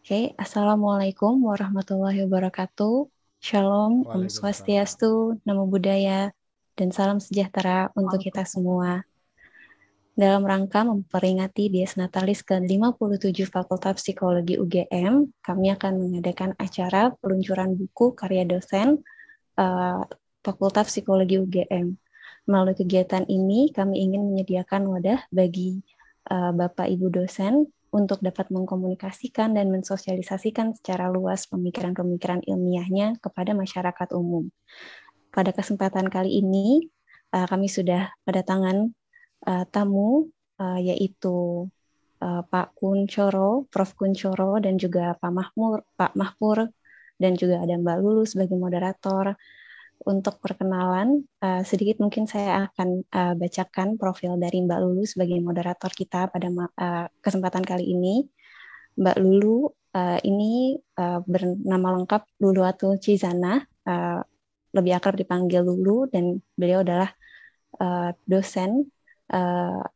Oke, Assalamualaikum warahmatullahi wabarakatuh. Shalom, Om Waalaikumsalam. Swastiastu, Namo Buddhaya, dan salam sejahtera untuk kita Waalaikumsalam. semua. Dalam rangka memperingati Dies Natalis ke-57 Fakultas Psikologi UGM, kami akan mengadakan acara peluncuran buku karya dosen Fakultas Psikologi UGM. Melalui kegiatan ini, kami ingin menyediakan wadah bagi Bapak Ibu dosen untuk dapat mengkomunikasikan dan mensosialisasikan secara luas pemikiran-pemikiran ilmiahnya kepada masyarakat umum. Pada kesempatan kali ini, kami sudah kedatangan tamu, yaitu Pak Kunchoro, Prof. Kunchoro, dan juga Pak Mahpur, dan juga ada Mbak Lulu sebagai moderator. Untuk perkenalan, sedikit mungkin saya akan bacakan profil dari Mbak Lulu sebagai moderator kita pada kesempatan kali ini. Mbak Lulu ini bernama lengkap Lulu Atul Cizana, lebih akrab dipanggil Lulu, dan beliau adalah dosen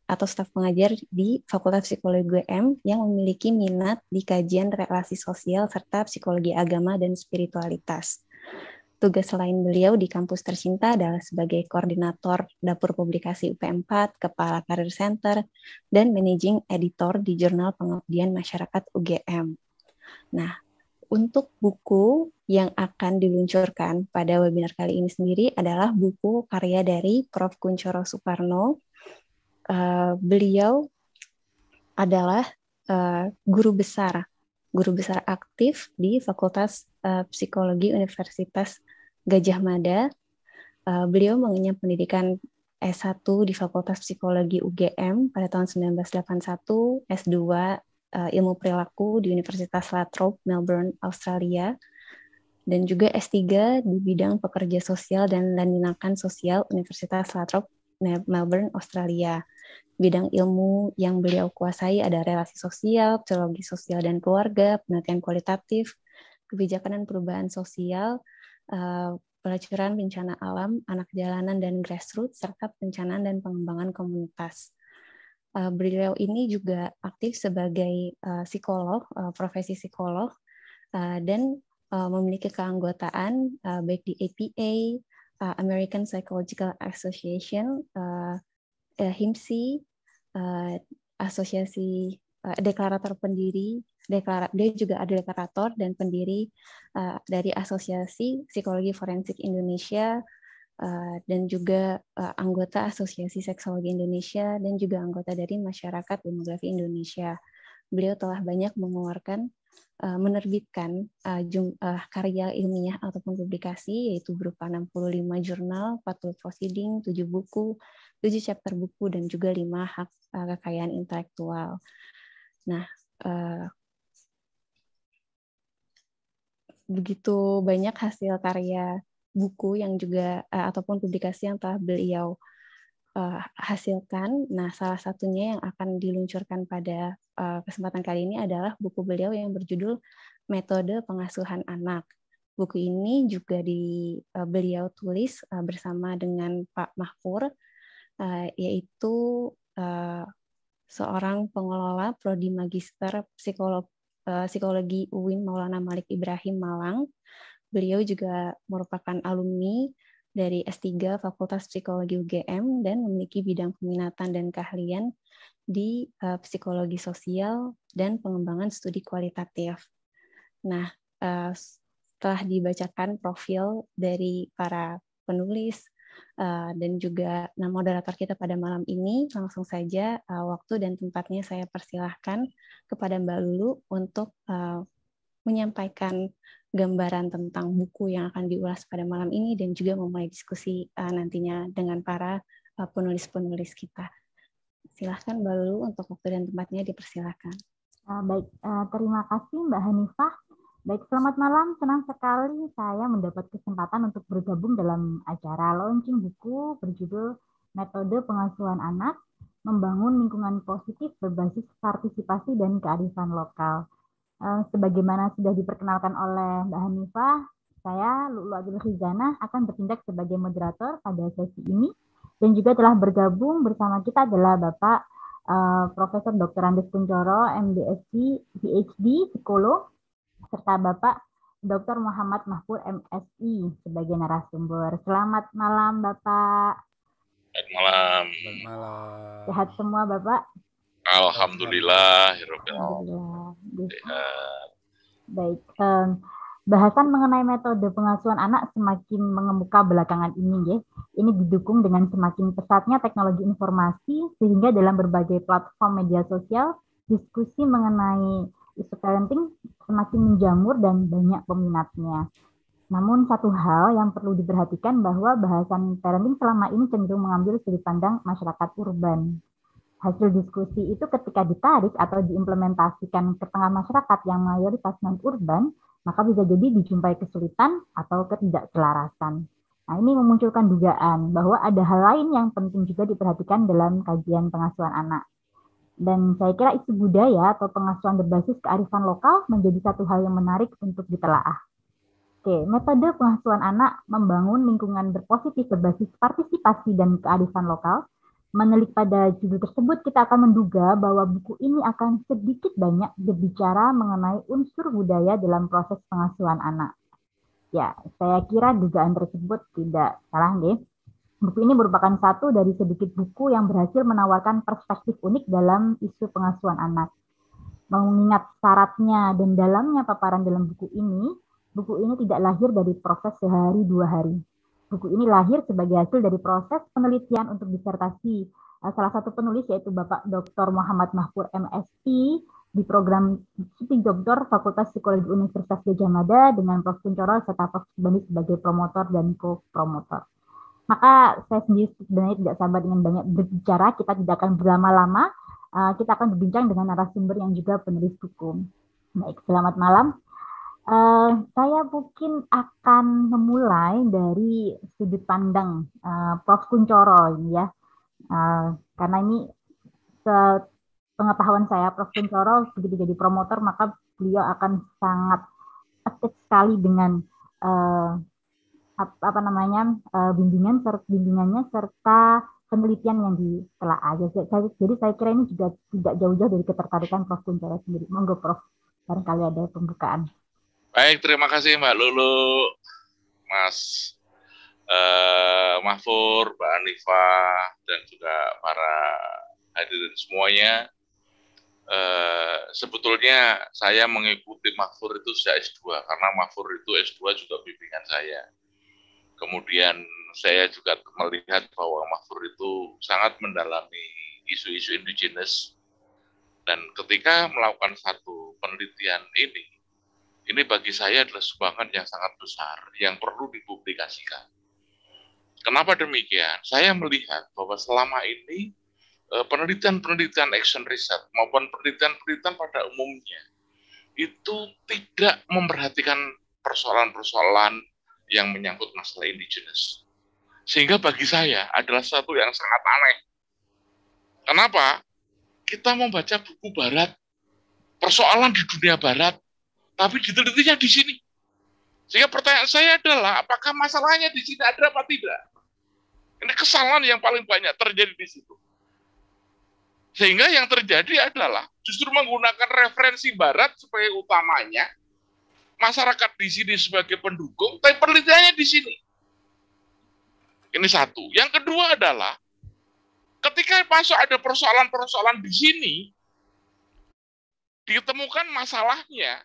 atau staf pengajar di Fakultas Psikologi UGM yang memiliki minat di kajian relasi sosial serta psikologi agama dan spiritualitas. Tugas selain beliau di kampus tercinta adalah sebagai koordinator dapur publikasi UP4, kepala karir center, dan managing editor di jurnal pengabdian masyarakat UGM. Nah, untuk buku yang akan diluncurkan pada webinar kali ini sendiri adalah buku karya dari Prof. Kunchoro Suparno. Beliau adalah guru besar aktif di Fakultas Psikologi Universitas Gajah Mada. Beliau mengenyam pendidikan S1 di Fakultas Psikologi UGM pada tahun 1981, S2 Ilmu Perilaku di Universitas La Trobe, Melbourne, Australia, dan juga S3 di bidang pekerja sosial dan laninakan sosial Universitas La Trobe, Melbourne, Australia. Bidang ilmu yang beliau kuasai ada relasi sosial, psikologi sosial dan keluarga, penelitian kualitatif, kebijakan dan perubahan sosial, pelacuran bencana alam, anak jalanan dan grassroots, serta perencanaan dan pengembangan komunitas. Beliau ini juga aktif sebagai psikolog, profesi psikolog, dan memiliki keanggotaan baik di APA, American Psychological Association, HIMSI, asosiasi deklarator pendiri, dia juga ada deklarator dan pendiri dari Asosiasi Psikologi Forensik Indonesia, dan juga anggota Asosiasi Seksologi Indonesia, dan juga anggota dari Masyarakat Demografi Indonesia. Beliau telah banyak menerbitkan karya ilmiah ataupun publikasi, yaitu berupa 65 jurnal, 40 proceeding, 7 buku, 7 chapter buku, dan juga 5 hak kekayaan intelektual. Nah, begitu banyak hasil karya buku yang juga ataupun publikasi yang telah beliau hasilkan. Nah, salah satunya yang akan diluncurkan pada kesempatan kali ini adalah buku beliau yang berjudul Metode Pengasuhan Anak. Buku ini juga beliau tulis bersama dengan Pak Mahpur, yaitu seorang pengelola prodi magister psikologi UIN Maulana Malik Ibrahim Malang. Beliau juga merupakan alumni dari S3 Fakultas Psikologi UGM dan memiliki bidang peminatan dan keahlian di psikologi sosial dan pengembangan studi kualitatif. Nah, setelah dibacakan profil dari para penulis dan juga moderator kita pada malam ini, langsung saja waktu dan tempatnya saya persilahkan kepada Mbak Lulu untuk menyampaikan gambaran tentang buku yang akan diulas pada malam ini dan juga memulai diskusi nantinya dengan para penulis-penulis kita. Silahkan Mbak Lulu untuk waktu dan tempatnya dipersilahkan. Baik, terima kasih Mbak Hanifah. Baik, selamat malam. Senang sekali saya mendapat kesempatan untuk bergabung dalam acara launching buku berjudul Metode Pengasuhan Anak, Membangun Lingkungan Positif Berbasis Partisipasi dan Kearifan Lokal. Sebagaimana sudah diperkenalkan oleh Mbak Hanifah, saya Lulu Adul Khizana akan bertindak sebagai moderator pada sesi ini, dan juga telah bergabung bersama kita adalah Bapak Profesor Dr. Andes Kunchoro, MDSc, PhD, Psikolog, serta Bapak Dr. Muhammad Mahfur MSI sebagai narasumber. Selamat malam Bapak. Selamat malam. Selamat malam. Sehat semua Bapak? Alhamdulillah. Alhamdulillah. Baik. Bahasan mengenai metode pengasuhan anak semakin mengemuka belakangan ini, ya. Ini didukung dengan semakin pesatnya teknologi informasi, sehingga dalam berbagai platform media sosial, diskusi mengenai isu parenting semakin menjamur dan banyak peminatnya. Namun satu hal yang perlu diperhatikan bahwa bahasan parenting selama ini cenderung mengambil sudut pandang masyarakat urban. Hasil diskusi itu ketika ditarik atau diimplementasikan ke tengah masyarakat yang mayoritas non-urban, maka bisa jadi dijumpai kesulitan atau ketidakselarasan. Nah, ini memunculkan dugaan bahwa ada hal lain yang penting juga diperhatikan dalam kajian pengasuhan anak. Dan saya kira isu budaya atau pengasuhan berbasis kearifan lokal menjadi satu hal yang menarik untuk ditelaah. Oke, metode pengasuhan anak membangun lingkungan berpositif berbasis partisipasi dan kearifan lokal. Menelik pada judul tersebut, kita akan menduga bahwa buku ini akan sedikit banyak berbicara mengenai unsur budaya dalam proses pengasuhan anak. Ya, saya kira dugaan tersebut tidak salah, nggih. Buku ini merupakan satu dari sedikit buku yang berhasil menawarkan perspektif unik dalam isu pengasuhan anak. Mengingat syaratnya dan dalamnya paparan dalam buku ini tidak lahir dari proses sehari dua hari. Buku ini lahir sebagai hasil dari proses penelitian untuk disertasi salah satu penulis yaitu Bapak Dr. Muhammad Mahfur MSI di program studi doktor Fakultas Psikologi Universitas Gadjah Mada dengan Prof. Kuncoro serta Prof. Subandi sebagai promotor dan co-promotor. Maka saya sendiri sebenarnya tidak sabar dengan banyak berbicara, kita tidak akan berlama-lama, kita akan berbincang dengan narasumber yang juga penulis buku. Baik, selamat malam. Saya mungkin akan memulai dari sudut pandang Prof. Kuncoro ini ya, karena ini pengetahuan saya Prof. Kuncoro begitu jadi promotor maka beliau akan sangat aktif sekali dengan bimbingannya serta penelitian yang ditelaah. Jadi saya kira ini juga tidak jauh-jauh dari ketertarikan Prof. Kuncoro sendiri. Monggo Prof. Barangkali ada pembukaan. Baik, terima kasih Mbak Lulu, Mas Mahfur, Mbak Hanifah, dan juga para hadirin semuanya. Sebetulnya saya mengikuti Mahfur itu sejak S2, karena Mahfur itu S2 juga bimbingan saya. Kemudian saya juga melihat bahwa Mahfur itu sangat mendalami isu-isu indigenous, dan ketika melakukan satu penelitian ini bagi saya adalah sumbangan yang sangat besar yang perlu dipublikasikan. Kenapa demikian? Saya melihat bahwa selama ini penelitian-penelitian action research maupun penelitian-penelitian pada umumnya itu tidak memperhatikan persoalan-persoalan yang menyangkut masalah indigenous. Sehingga bagi saya adalah sesuatu yang sangat aneh. Kenapa? Kita membaca buku barat, persoalan di dunia barat, tapi ditelitinya di sini. Sehingga pertanyaan saya adalah, apakah masalahnya di sini ada apa tidak? Ini kesalahan yang paling banyak terjadi di situ. Sehingga yang terjadi adalah justru menggunakan referensi barat sebagai utamanya, masyarakat di sini sebagai pendukung, tapi penelitiannya di sini. Ini satu. Yang kedua adalah, ketika masuk ada persoalan-persoalan di sini, ditemukan masalahnya,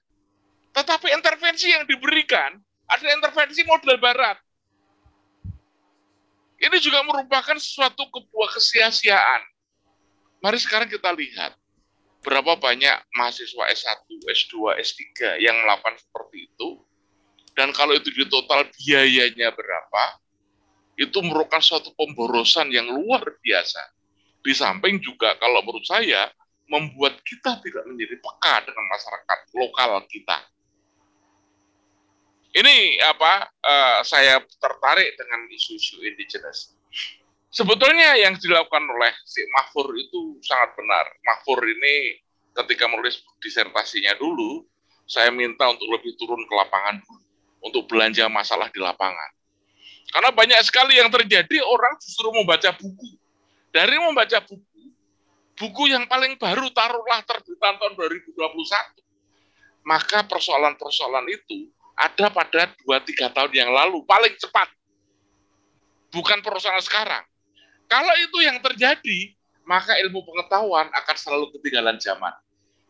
tetapi intervensi yang diberikan ada intervensi model barat. Ini juga merupakan suatu sebuah kesia-siaan. Mari sekarang kita lihat berapa banyak mahasiswa S1, S2, S3 yang melakukan seperti itu. Dan kalau itu di total biayanya berapa, itu merupakan suatu pemborosan yang luar biasa. Di samping juga kalau menurut saya membuat kita tidak menjadi peka dengan masyarakat lokal kita. Ini saya tertarik dengan isu-isu indigenous. Sebetulnya yang dilakukan oleh si Mahfur itu sangat benar. Mahfur ini ketika menulis disertasinya dulu, saya minta untuk lebih turun ke lapangan dulu, untuk belanja masalah di lapangan. Karena banyak sekali yang terjadi, orang justru membaca buku. Dari membaca buku yang paling baru taruhlah terbitan tahun 2021, maka persoalan-persoalan itu ada pada 2-3 tahun yang lalu, paling cepat. Bukan persoalan sekarang. Kalau itu yang terjadi, maka ilmu pengetahuan akan selalu ketinggalan zaman.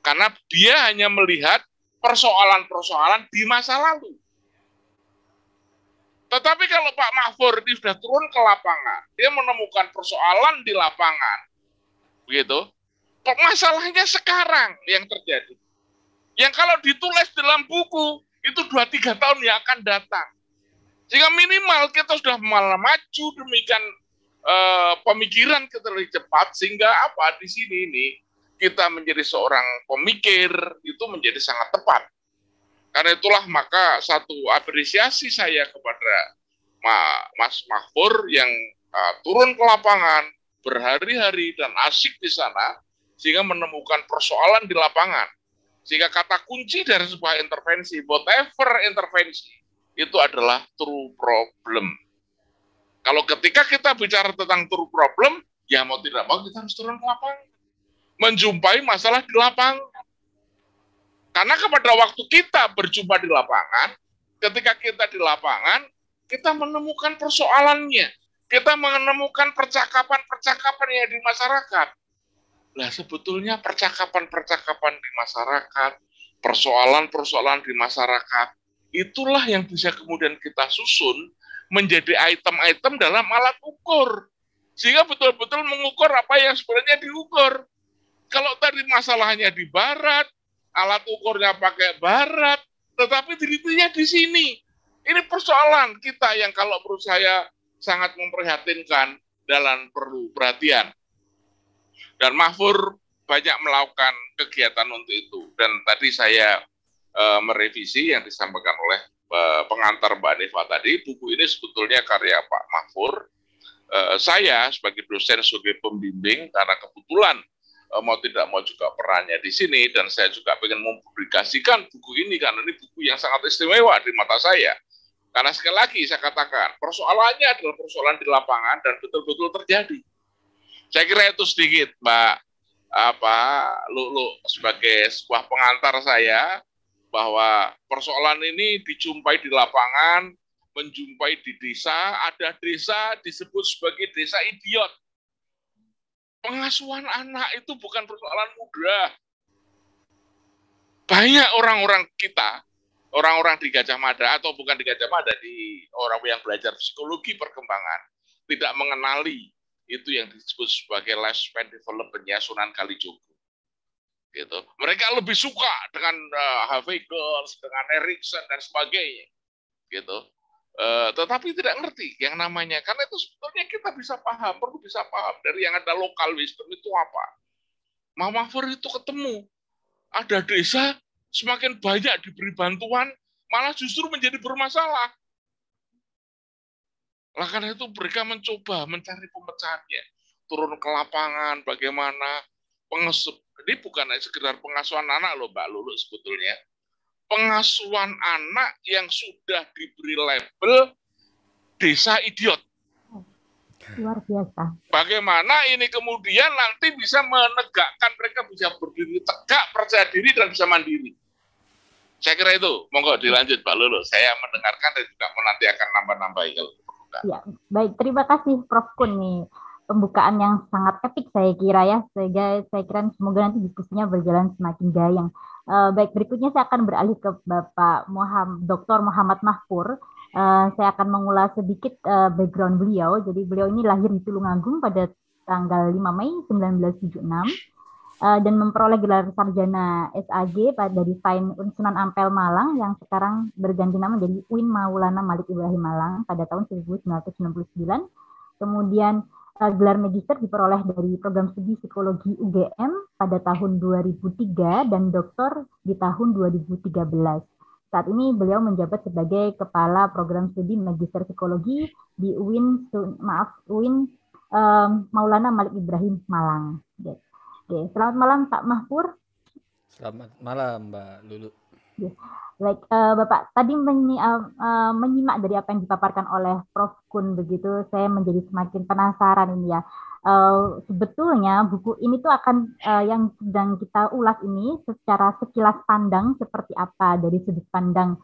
Karena dia hanya melihat persoalan-persoalan di masa lalu. Tetapi kalau Pak Mahfur ini sudah turun ke lapangan, dia menemukan persoalan di lapangan, begitu. Masalahnya sekarang yang terjadi. Yang kalau ditulis dalam buku, itu 2-3 tahun yang akan datang. Sehingga minimal kita sudah malah maju demikian pemikiran kita lebih cepat, sehingga apa di sini ini kita menjadi seorang pemikir itu menjadi sangat tepat. Karena itulah maka satu apresiasi saya kepada Mas Mahfur yang turun ke lapangan berhari-hari dan asyik di sana, sehingga menemukan persoalan di lapangan. Sehingga kata kunci dari sebuah intervensi, whatever intervensi, itu adalah true problem. Kalau ketika kita bicara tentang true problem, ya mau tidak mau kita harus turun ke lapangan. Menjumpai masalah di lapangan. Karena kepada waktu kita berjumpa di lapangan, ketika kita di lapangan, kita menemukan persoalannya. Kita menemukan percakapan-percakapan yang di masyarakat. Nah, sebetulnya percakapan-percakapan di masyarakat, persoalan-persoalan di masyarakat, itulah yang bisa kemudian kita susun menjadi item-item dalam alat ukur. Sehingga betul-betul mengukur apa yang sebenarnya diukur. Kalau tadi masalahnya di barat, alat ukurnya pakai barat, tetapi titiknya di sini. Ini persoalan kita yang kalau menurut saya sangat memprihatinkan dan perlu perhatian. Dan Mahfur banyak melakukan kegiatan untuk itu. Dan tadi saya merevisi yang disampaikan oleh pengantar Mbak Neva tadi, buku ini sebetulnya karya Pak Mahfur. Saya sebagai dosen, sebagai pembimbing, karena kebetulan mau tidak mau juga perannya di sini, dan saya juga ingin mempublikasikan buku ini, karena ini buku yang sangat istimewa di mata saya. Karena sekali lagi saya katakan, persoalannya adalah persoalan di lapangan dan betul-betul terjadi. Saya kira itu sedikit, Mbak Lulu, sebagai sebuah pengantar saya, bahwa persoalan ini dijumpai di lapangan, menjumpai di desa, ada desa disebut sebagai desa idiot. Pengasuhan anak itu bukan persoalan mudah. Banyak orang-orang kita, orang-orang di Gajah Mada, atau bukan di Gajah Mada, di orang yang belajar psikologi perkembangan, tidak mengenali itu yang disebut sebagai lifespan development-nya Sunan Kalijogo. Gitu. Mereka lebih suka dengan Haveggels, dengan Erikson dan sebagainya. Gitu. Tetapi tidak ngerti yang namanya, karena itu sebetulnya kita bisa paham, perlu bisa paham dari yang ada local wisdom itu apa. Mahfur itu ketemu, ada desa semakin banyak diberi bantuan, malah justru menjadi bermasalah. Lah karena itu mereka mencoba mencari pemecahannya, turun ke lapangan, bagaimana pengasuh. Ini bukan sekedar pengasuhan anak loh Mbak Lulu sebetulnya. Pengasuhan anak yang sudah diberi label desa idiot. Luar biasa. Bagaimana ini kemudian nanti bisa menegakkan mereka bisa berdiri tegak, percaya diri dan bisa mandiri. Saya kira itu. Monggo dilanjut Mbak Lulu. Saya mendengarkan dan juga nanti akan nambah-nambahi kalau diperlukan. Ya, baik. Terima kasih Prof. Kun nih. Pembukaan yang sangat epik saya kira ya, sehingga saya kira semoga nanti diskusinya berjalan semakin gayang. Baik, berikutnya saya akan beralih ke Bapak Dr. Muhammad Mahfur. Saya akan mengulas sedikit background beliau. Jadi beliau ini lahir di Tulungagung pada tanggal 5 Mei 1976 dan memperoleh gelar sarjana SAG dari Sains Sunan Ampel Malang yang sekarang berganti nama menjadi UIN Maulana Malik Ibrahim Malang pada tahun 1999. Kemudian gelar magister diperoleh dari program studi psikologi UGM pada tahun 2003 dan doktor di tahun 2013. Saat ini beliau menjabat sebagai kepala program studi magister psikologi di UIN Maulana Malik Ibrahim Malang. Oke, selamat malam Pak Mahfur. Selamat malam Mbak Lulu. Yes. Baik, Bapak tadi menyimak dari apa yang dipaparkan oleh Prof. Kun begitu, saya menjadi semakin penasaran ini ya. Sebetulnya buku ini tuh akan yang sedang kita ulas ini secara sekilas pandang seperti apa dari sudut pandang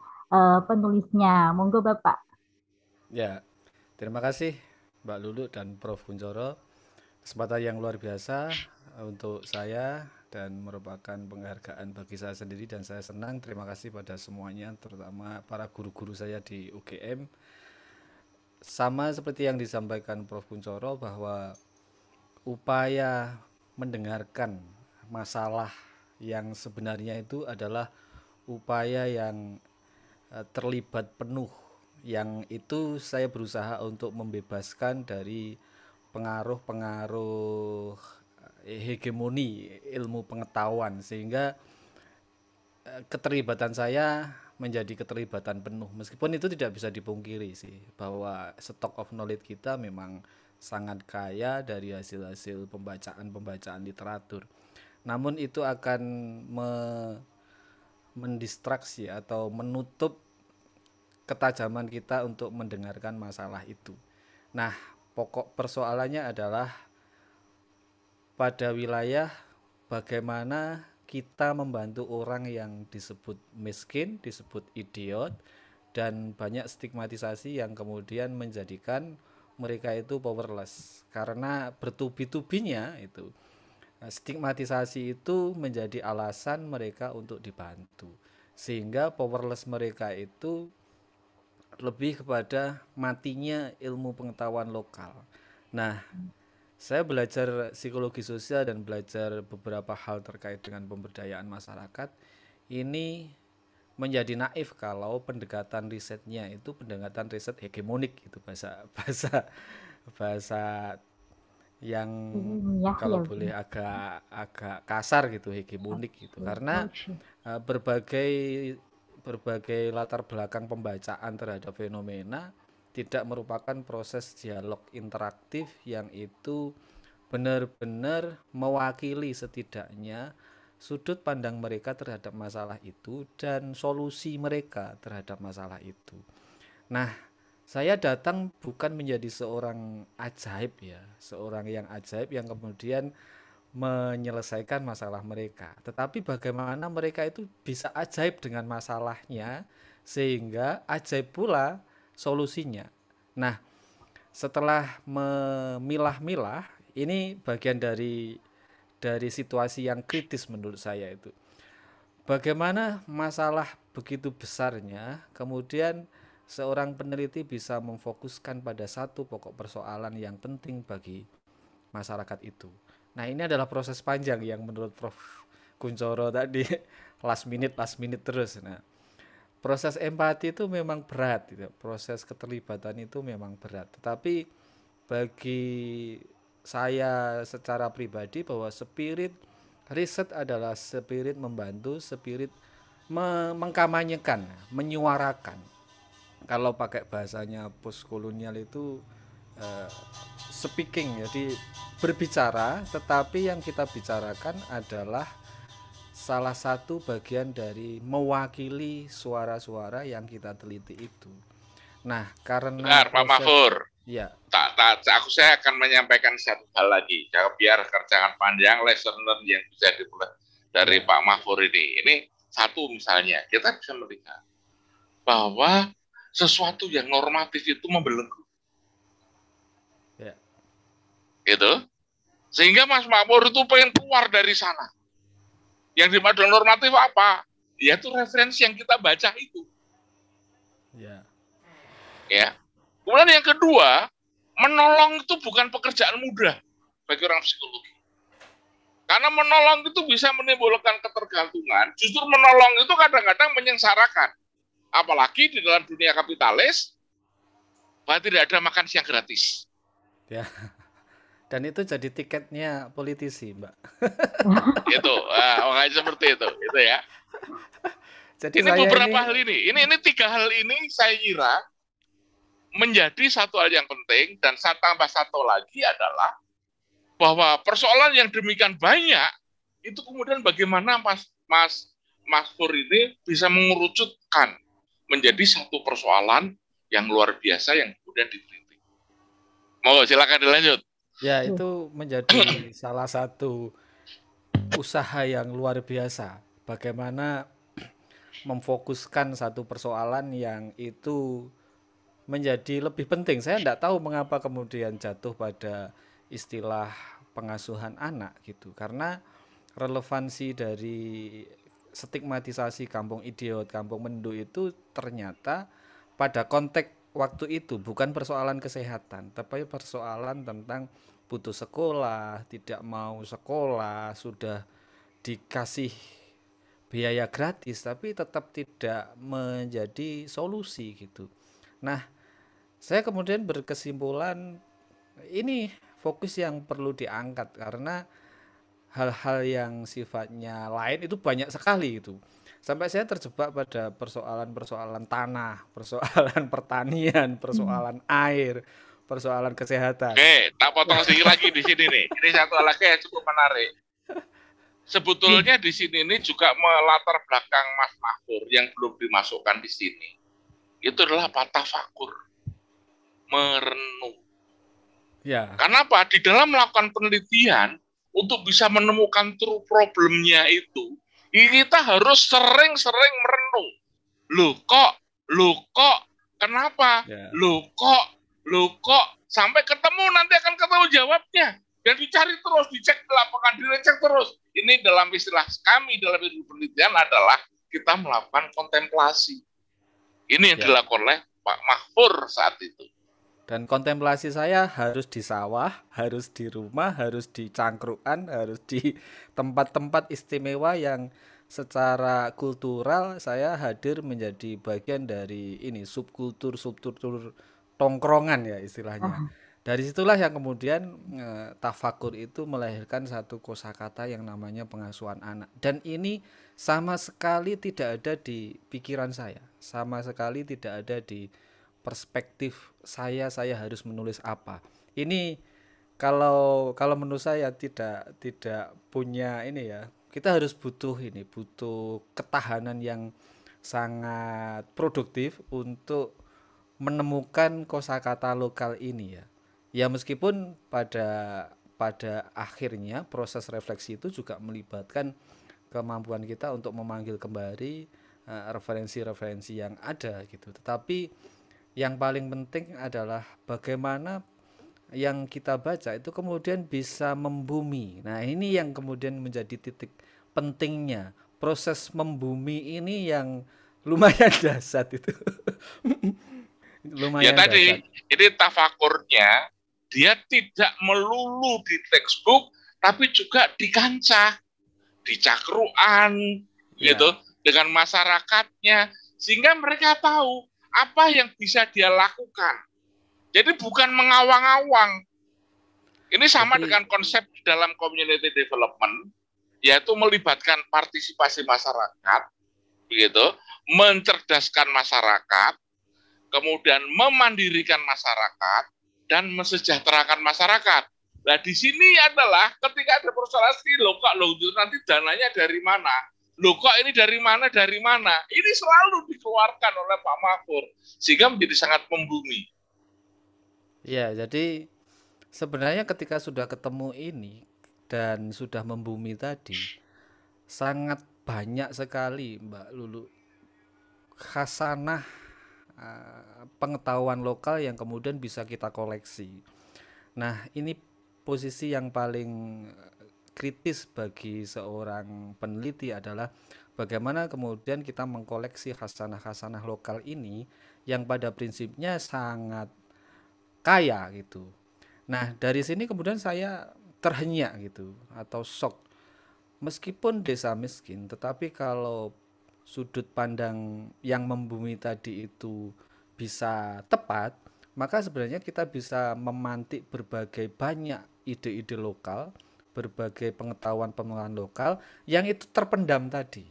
penulisnya. Monggo Bapak. Ya, terima kasih Mbak Lulu dan Prof. Kuncoro. Kesempatan yang luar biasa untuk saya dan merupakan penghargaan bagi saya sendiri dan saya senang. Terima kasih pada semuanya, terutama para guru-guru saya di UGM. Sama seperti yang disampaikan Prof. Kuncoro bahwa upaya mendengarkan masalah yang sebenarnya itu adalah upaya yang terlibat penuh, yang itu saya berusaha untuk membebaskan dari pengaruh-pengaruh hegemoni ilmu pengetahuan, sehingga keterlibatan saya menjadi keterlibatan penuh, meskipun itu tidak bisa dipungkiri sih bahwa stock of knowledge kita memang sangat kaya dari hasil-hasil pembacaan literatur, namun itu akan mendistraksi atau menutup ketajaman kita untuk mendengarkan masalah itu. Nah, pokok persoalannya adalah pada wilayah bagaimana kita membantu orang yang disebut miskin, disebut idiot, dan banyak stigmatisasi yang kemudian menjadikan mereka itu powerless. Karena bertubi-tubinya itu stigmatisasi itu menjadi alasan mereka untuk dibantu, sehingga powerless mereka itu lebih kepada matinya ilmu pengetahuan lokal. Nah, saya belajar psikologi sosial dan belajar beberapa hal terkait dengan pemberdayaan masyarakat. Ini menjadi naif kalau pendekatan risetnya itu pendekatan riset hegemonik, itu bahasa bahasa bahasa yang Ya, kalau ya. boleh agak kasar gitu, hegemonik gitu, karena berbagai latar belakang pembacaan terhadap fenomena tidak merupakan proses dialog interaktif yang itu benar-benar mewakili setidaknya sudut pandang mereka terhadap masalah itu dan solusi mereka terhadap masalah itu. Nah, saya datang bukan menjadi seorang ajaib ya, seorang yang ajaib yang kemudian menyelesaikan masalah mereka, tetapi bagaimana mereka itu bisa ajaib dengan masalahnya sehingga ajaib pula solusinya. Nah, setelah memilah-milah, ini bagian dari situasi yang kritis menurut saya itu. Bagaimana masalah begitu besarnya, kemudian seorang peneliti bisa memfokuskan pada satu pokok persoalan yang penting bagi masyarakat itu. Nah, ini adalah proses panjang yang menurut Prof. Kuncoro tadi last minute terus. Nah, proses empati itu memang berat, gitu. Proses keterlibatan itu memang berat. Tetapi bagi saya secara pribadi bahwa spirit riset adalah spirit membantu, spirit mengkamanyekan, menyuarakan. Kalau pakai bahasanya postkolonial itu speaking, jadi berbicara, tetapi yang kita bicarakan adalah salah satu bagian dari mewakili suara-suara yang kita teliti itu. Nah, karena benar, Pak Mahfur. Ya. Saya akan menyampaikan satu hal lagi, biar jangan panjang lesson learn yang bisa dibuat dari Pak Mahfur ini. Ini satu misalnya, kita bisa melihat bahwa sesuatu yang normatif itu membelenggu. Ya. Gitu. Sehingga Mas Mahfur itu pengen keluar dari sana. Yang dimaksud normatif apa? Yaitu referensi yang kita baca itu. Ya. Ya. Kemudian yang kedua, menolong itu bukan pekerjaan mudah bagi orang psikologi. Karena menolong itu bisa menimbulkan ketergantungan. Justru menolong itu kadang-kadang menyengsarakan. Apalagi di dalam dunia kapitalis, bahwa tidak ada makan siang gratis. Ya. Dan itu jadi tiketnya politisi, Mbak. Itu, makanya seperti itu ya. Jadi ini beberapa hal ini. Ini tiga hal ini saya kira menjadi satu hal yang penting, dan saya tambah satu lagi adalah bahwa persoalan yang demikian banyak itu kemudian bagaimana Mas Mahfur ini bisa mengerucutkan menjadi satu persoalan yang luar biasa yang kemudian diteliti. Mau silakan dilanjut. Ya, itu menjadi salah satu usaha yang luar biasa. Bagaimana memfokuskan satu persoalan yang itu menjadi lebih penting. Saya tidak tahu mengapa kemudian jatuh pada istilah pengasuhan anak gitu. Karena relevansi dari stigmatisasi kampung idiot, kampung mendut itu ternyata pada konteks waktu itu bukan persoalan kesehatan, tapi persoalan tentang putus sekolah, tidak mau sekolah, sudah dikasih biaya gratis tapi tetap tidak menjadi solusi gitu. Nah, saya kemudian berkesimpulan ini fokus yang perlu diangkat karena hal-hal yang sifatnya lain itu banyak sekali itu. Sampai saya terjebak pada persoalan-persoalan tanah, persoalan pertanian, persoalan air, persoalan kesehatan. Oke, tak potong sedikit lagi di sini nih. Ini satu hal lagi yang cukup menarik. Sebetulnya di sini ini juga melatar belakang Mas Mahfur yang belum dimasukkan di sini. Itu adalah tafakur, merenung. Ya. Karena apa? Di dalam melakukan penelitian untuk bisa menemukan true problemnya itu, kita harus sering-sering merenung. Loh kok, kenapa? Ya. Loh kok, sampai ketemu nanti akan ketemu jawabnya. Dan dicari terus, dicek di lapangan, direcek terus. Ini dalam istilah kami dalam ilmu penelitian adalah kita melakukan kontemplasi. Ini yang dilakukan oleh Pak Mahfur saat itu. Dan kontemplasi saya harus di sawah, harus di rumah, harus di cangkruan, harus di tempat-tempat istimewa yang secara kultural saya hadir menjadi bagian dari ini subkultur tongkrongan ya istilahnya. Dari situlah yang kemudian tafakur itu melahirkan satu kosakata yang namanya pengasuhan anak. Dan ini sama sekali tidak ada di pikiran saya, sama sekali tidak ada di perspektif saya harus menulis apa. Ini kalau menurut saya tidak punya ini ya. Kita harus butuh ketahanan yang sangat produktif untuk menemukan kosakata lokal ini ya. Ya meskipun pada akhirnya proses refleksi itu juga melibatkan kemampuan kita untuk memanggil kembali referensi-referensi yang ada gitu. Tetapi yang paling penting adalah bagaimana yang kita baca itu kemudian bisa membumi. Nah, ini yang kemudian menjadi titik pentingnya. Proses membumi ini yang lumayan dahsyat itu. Lumayan ya tadi, ini tafakurnya dia tidak melulu di textbook, tapi juga di kancah, di cakruan, gitu, dengan masyarakatnya, sehingga mereka tahu apa yang bisa dia lakukan. Jadi bukan mengawang-awang. Ini sama dengan konsep dalam community development, yaitu melibatkan partisipasi masyarakat, begitu, mencerdaskan masyarakat, kemudian memandirikan masyarakat, dan mesejahterakan masyarakat. Nah, di sini adalah ketika ada persoalan loh kok nanti dananya dari mana? Loh kok ini dari mana? Ini selalu dikeluarkan oleh Pak Mahfur sehingga menjadi sangat membumi. Ya, jadi sebenarnya ketika sudah ketemu ini dan sudah membumi tadi, sangat banyak sekali Mbak Lulu khasanah pengetahuan lokal yang kemudian bisa kita koleksi. Nah, ini posisi yang paling kritis bagi seorang peneliti adalah bagaimana kemudian kita mengkoleksi khasanah-khasanah lokal ini yang pada prinsipnya sangat kaya gitu. Nah, dari sini kemudian saya terhenyak gitu atau shock. Meskipun desa miskin, tetapi kalau sudut pandang yang membumi tadi itu bisa tepat, maka sebenarnya kita bisa memantik berbagai banyak ide-ide lokal, berbagai pengetahuan lokal yang itu terpendam tadi.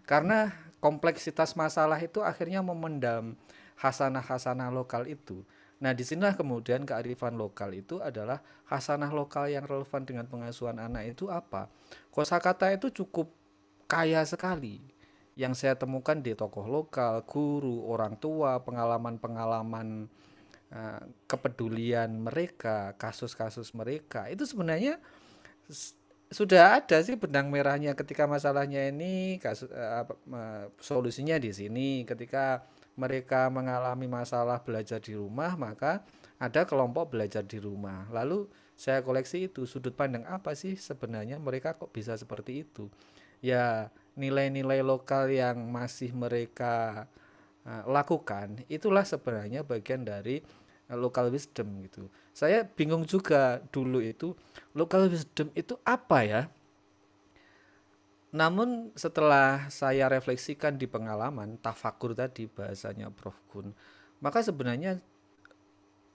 Karena kompleksitas masalah itu akhirnya memendam khasanah-khasanah lokal itu. Nah, disinilah kemudian kearifan lokal itu adalah khasanah lokal yang relevan dengan pengasuhan anak itu apa? Kosakata itu cukup kaya sekali yang saya temukan di tokoh lokal, guru, orang tua, pengalaman-pengalaman, kepedulian mereka, kasus-kasus mereka. Itu sebenarnya sudah ada sih benang merahnya ketika masalahnya ini solusinya di sini. Ketika mereka mengalami masalah belajar di rumah, maka ada kelompok belajar di rumah. Lalu saya koleksi itu sudut pandang apa sih sebenarnya mereka kok bisa seperti itu. Ya, nilai-nilai lokal yang masih mereka lakukan itulah sebenarnya bagian dari local wisdom gitu. Saya bingung juga dulu itu local wisdom itu apa ya. Namun setelah saya refleksikan di pengalaman tafakur tadi bahasanya Prof. Kun, maka sebenarnya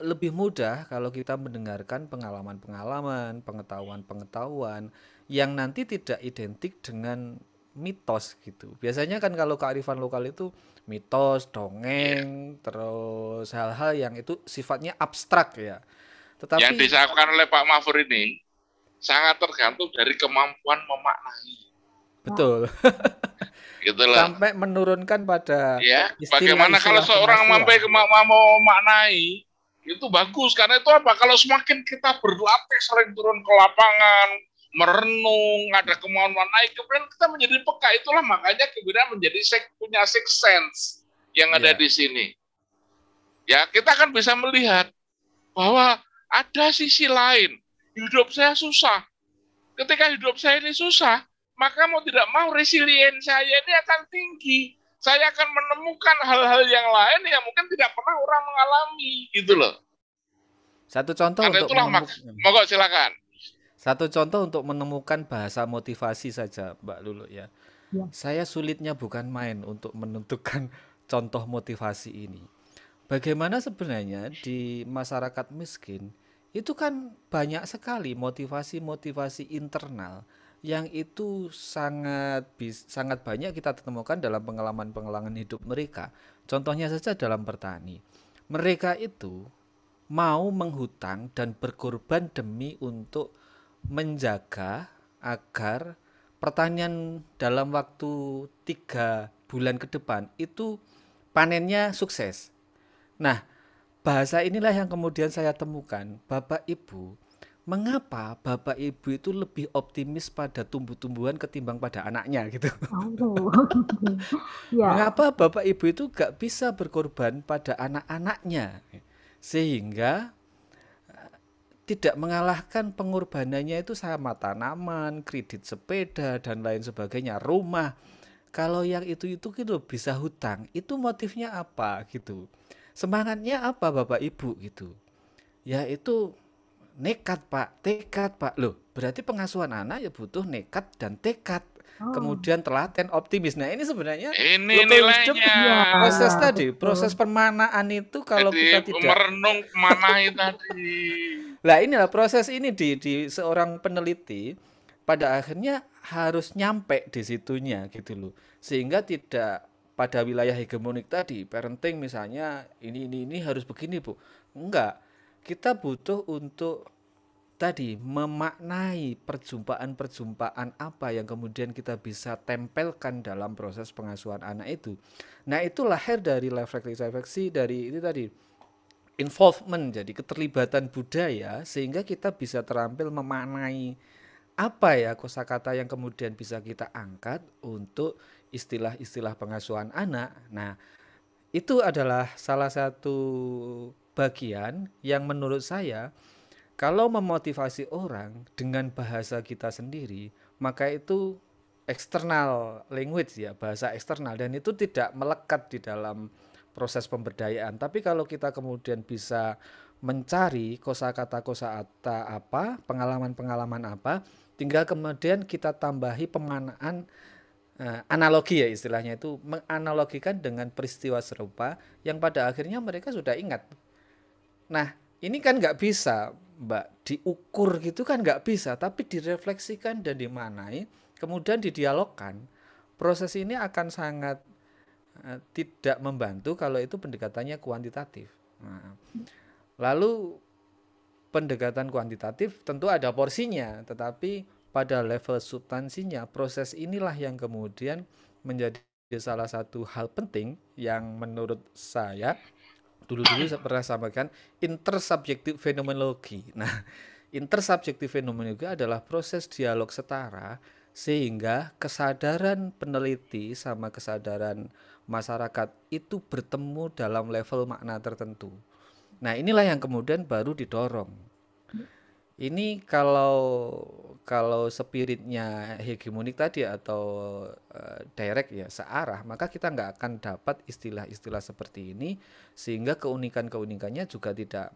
lebih mudah kalau kita mendengarkan pengalaman-pengalaman, pengetahuan-pengetahuan yang nanti tidak identik dengan mitos gitu. Biasanya kan kalau kearifan lokal itu mitos, dongeng, terus hal-hal yang itu sifatnya abstrak ya. Yang Tetapi disampaikan oleh Pak Mahfur ini sangat tergantung dari kemampuan memaknai. betul, Gitu loh. sampai menurunkan pada Ya, bagaimana kalau istilah-istilah seorang mampu pengasuhan. memaknai itu bagus karena itu apa? Kalau semakin kita berlatih sering turun ke lapangan, merenung, ada kemauan memaknai, kemudian kita menjadi peka. Itulah makanya kemudian menjadi punya sixth sense yang ada Ya, di sini. Ya, kita kan bisa melihat bahwa ada sisi lain. Hidup saya susah. Ketika hidup saya ini susah, maka mau tidak mau resilien saya ini akan tinggi. Saya akan menemukan hal-hal yang lain yang mungkin tidak pernah orang mengalami, gitu loh. satu contoh Karena untuk itulah monggo silakan. Satu contoh untuk menemukan bahasa motivasi saja, Mbak Lulu ya. Ya. Saya sulitnya bukan main untuk menentukan contoh motivasi ini. Bagaimana sebenarnya di masyarakat miskin itu kan banyak sekali motivasi-motivasi internal yang itu sangat banyak kita temukan dalam pengalaman-pengalaman hidup mereka. Contohnya saja dalam bertani. Mereka itu mau menghutang dan berkorban demi untuk menjaga agar pertanian dalam waktu 3 bulan ke depan itu panennya sukses. Nah, bahasa inilah yang kemudian saya temukan, Bapak Ibu, mengapa Bapak Ibu itu lebih optimis pada tumbuh-tumbuhan ketimbang pada anaknya gitu. Oh, ya. Mengapa Bapak Ibu itu gak bisa berkorban pada anak-anaknya sehingga tidak mengalahkan pengorbanannya itu sama tanaman, kredit sepeda dan lain sebagainya, rumah. Kalau yang itu gitu bisa hutang, itu motifnya apa gitu? Semangatnya apa Bapak Ibu gitu? Ya itu nekat Pak, tekad Pak. Loh, berarti pengasuhan anak ya butuh nekat dan tekad. Kemudian telaten, optimis. Nah ini sebenarnya ini local wisdom nilainya. proses tadi, betul. proses permanaan itu kalau Jadi kita tidak merenung memanai tadi. Lah inilah proses ini di seorang peneliti pada akhirnya harus nyampe di situnya gitu loh. Sehingga tidak pada wilayah hegemonik tadi, parenting misalnya ini harus begini, Bu. Enggak. Kita butuh untuk tadi memaknai perjumpaan-perjumpaan apa yang kemudian kita bisa tempelkan dalam proses pengasuhan anak itu. Nah, itu lahir dari refleksi dari itu tadi involvement, jadi keterlibatan budaya sehingga kita bisa terampil memaknai apa ya kosakata yang kemudian bisa kita angkat untuk istilah-istilah pengasuhan anak. Nah, itu adalah salah satu bagian yang menurut saya kalau memotivasi orang dengan bahasa kita sendiri, maka itu external language ya, bahasa eksternal, dan itu tidak melekat di dalam proses pemberdayaan. Tapi kalau kita kemudian bisa mencari kosakata apa, pengalaman-pengalaman apa, tinggal kemudian kita tambahi pemanaan analogi ya istilahnya, itu menganalogikan dengan peristiwa serupa yang pada akhirnya mereka sudah ingat. Nah, ini kan nggak bisa, Mbak, diukur gitu kan nggak bisa, tapi direfleksikan dan dimaknai, kemudian didialogkan. Proses ini akan sangat tidak membantu kalau itu pendekatannya kuantitatif. Nah, lalu pendekatan kuantitatif tentu ada porsinya, tetapi pada level substansinya, proses inilah yang kemudian menjadi salah satu hal penting yang menurut saya dulu-dulu saya pernah sampaikan intersubjektif fenomenologi. Nah, intersubjektif fenomenologi adalah proses dialog setara sehingga kesadaran peneliti sama kesadaran masyarakat itu bertemu dalam level makna tertentu. Nah, inilah yang kemudian baru didorong. Ini kalau spiritnya hegemonik tadi atau direct ya searah, maka kita nggak akan dapat istilah-istilah seperti ini, sehingga keunikan-keunikannya juga tidak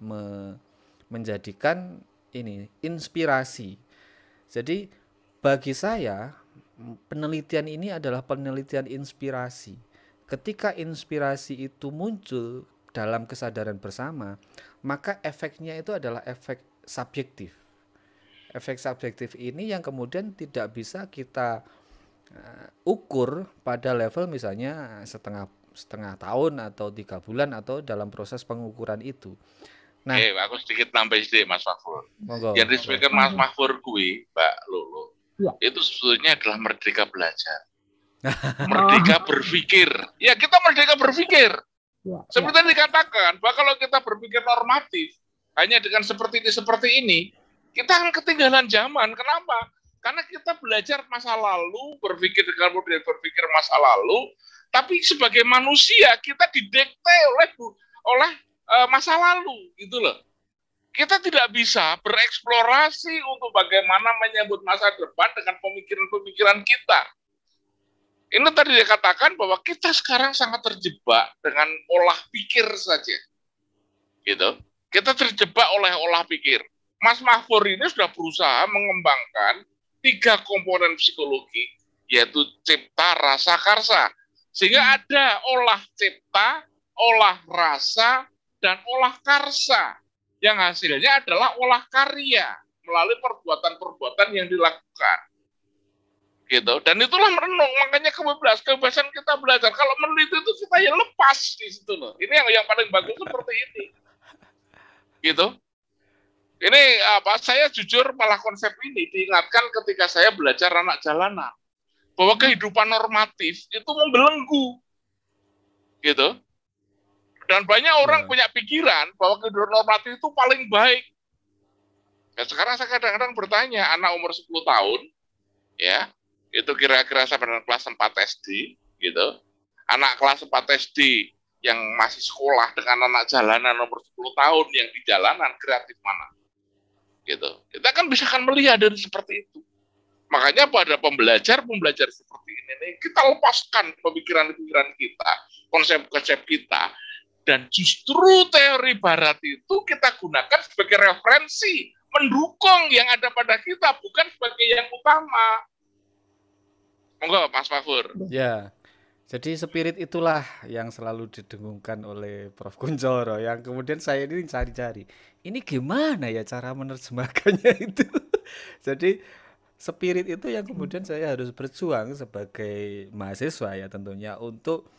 menjadikan ini inspirasi. Jadi bagi saya penelitian ini adalah penelitian inspirasi. Ketika inspirasi itu muncul dalam kesadaran bersama, maka efeknya itu adalah efek subjektif. Efek subjektif ini yang kemudian tidak bisa kita ukur pada level misalnya setengah tahun atau 3 bulan atau dalam proses pengukuran itu. Nah, aku sedikit nambah sedikit Mas Mahfur. monggo. Yang disebutkan Mas Mahfur gue, Mbak Lulu, Ya. itu sebetulnya adalah merdeka belajar. Merdeka berpikir. Ya, kita merdeka berpikir. Ya, Seperti yang dikatakan, bahwa kalau kita berpikir normatif, hanya dengan seperti ini, kita akan ketinggalan zaman. Kenapa? Karena kita belajar masa lalu, berpikir dengan model berpikir masa lalu, tapi sebagai manusia kita didikte oleh masa lalu, gitu loh. Kita tidak bisa bereksplorasi untuk bagaimana menyambut masa depan dengan pemikiran-pemikiran kita. Ini tadi dikatakan bahwa kita sekarang sangat terjebak dengan olah pikir saja. Gitu. Kita terjebak oleh olah pikir. Mas Mahfur ini sudah berusaha mengembangkan 3 komponen psikologi, yaitu cipta, rasa, karsa. Sehingga ada olah cipta, olah rasa, dan olah karsa. Yang hasilnya adalah olah karya melalui perbuatan-perbuatan yang dilakukan. Gitu. Dan itulah merenung, makanya kebebasan kita belajar. Kalau meneliti itu kita ya lepas di situ loh. Ini yang paling bagus seperti ini. Gitu. Ini saya jujur malah konsep ini diingatkan ketika saya belajar anak jalanan. Bahwa kehidupan normatif itu membelenggu. Gitu. Dan banyak orang punya pikiran bahwa kehidupan normatif itu paling baik. Ya, sekarang saya kadang-kadang bertanya, anak umur 10 tahun, ya, itu kira-kira sampai kelas 4 SD, gitu. Anak kelas 4 SD yang masih sekolah dengan anak jalanan umur 10 tahun yang di jalanan, kreatif mana? Gitu. Kita kan bisa melihat dari seperti itu. Makanya pada pembelajar seperti ini, kita lepaskan pemikiran-pemikiran kita, konsep-konsep kita, dan justru teori barat itu kita gunakan sebagai referensi, mendukung yang ada pada kita, bukan sebagai yang utama. Monggo, Mas Mahfur. Ya, jadi spirit itulah yang selalu didengungkan oleh Prof. Kuncoro, yang kemudian saya ini cari-cari. Ini gimana ya cara menerjemahkannya itu? Jadi spirit itu yang kemudian saya harus berjuang sebagai mahasiswa ya tentunya untuk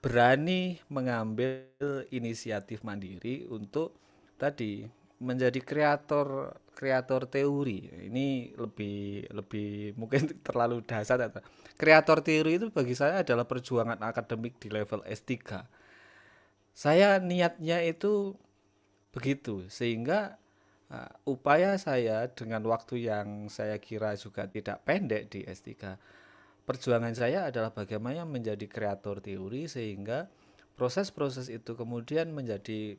berani mengambil inisiatif mandiri untuk tadi menjadi kreator teori. Ini lebih mungkin terlalu dasar. Kreator teori itu bagi saya adalah perjuangan akademik di level S3. Saya niatnya itu begitu, sehingga upaya saya dengan waktu yang saya kira juga tidak pendek di S3, perjuangan saya adalah bagaimana menjadi kreator teori sehingga proses-proses itu kemudian menjadi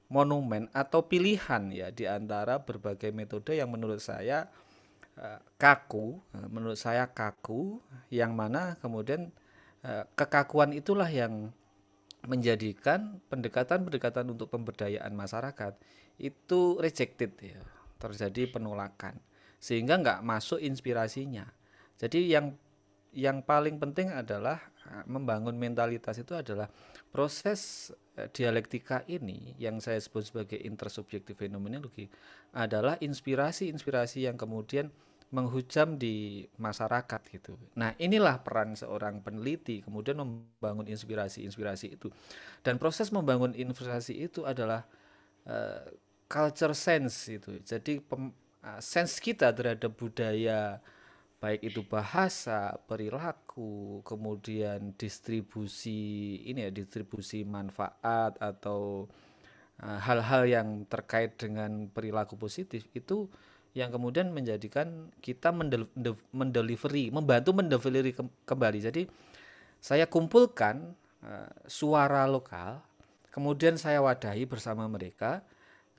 monumen atau pilihan ya di antara berbagai metode yang menurut saya kaku, yang mana kemudian kekakuan itulah yang menjadikan pendekatan-pendekatan untuk pemberdayaan masyarakat itu rejected ya, terjadi penolakan sehingga nggak masuk inspirasinya. Jadi yang paling penting adalah membangun mentalitas itu adalah proses dialektika ini yang saya sebut sebagai intersubjektif fenomenologi adalah inspirasi-inspirasi yang kemudian menghujam di masyarakat gitu. Nah, inilah peran seorang peneliti kemudian membangun inspirasi-inspirasi itu. Dan proses membangun inspirasi itu adalah culture sense itu. Jadi sense kita terhadap budaya, baik itu bahasa, perilaku, kemudian distribusi manfaat atau hal-hal yang terkait dengan perilaku positif itu yang kemudian menjadikan kita membantu mendelivery kembali. Jadi saya kumpulkan suara lokal, kemudian saya wadahi bersama mereka,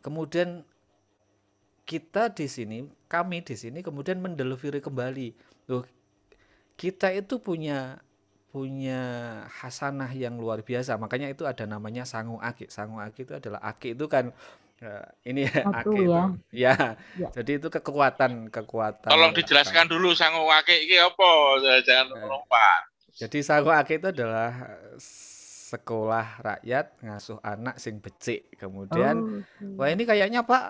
kemudian kami di sini kemudian mendelivery kembali. Loh, kita itu punya hasanah yang luar biasa. Makanya itu ada namanya sangu ake. Sangu ake itu adalah ake itu kan ini ya Satu ake itu. ya. Ya. Ya. Jadi itu kekuatan Tolong dijelaskan dulu sangu ake iki apa? Jangan lompat. Jadi sangu ake itu adalah sekolah rakyat ngasuh anak sing becik. Kemudian wah ini kayaknya Pak,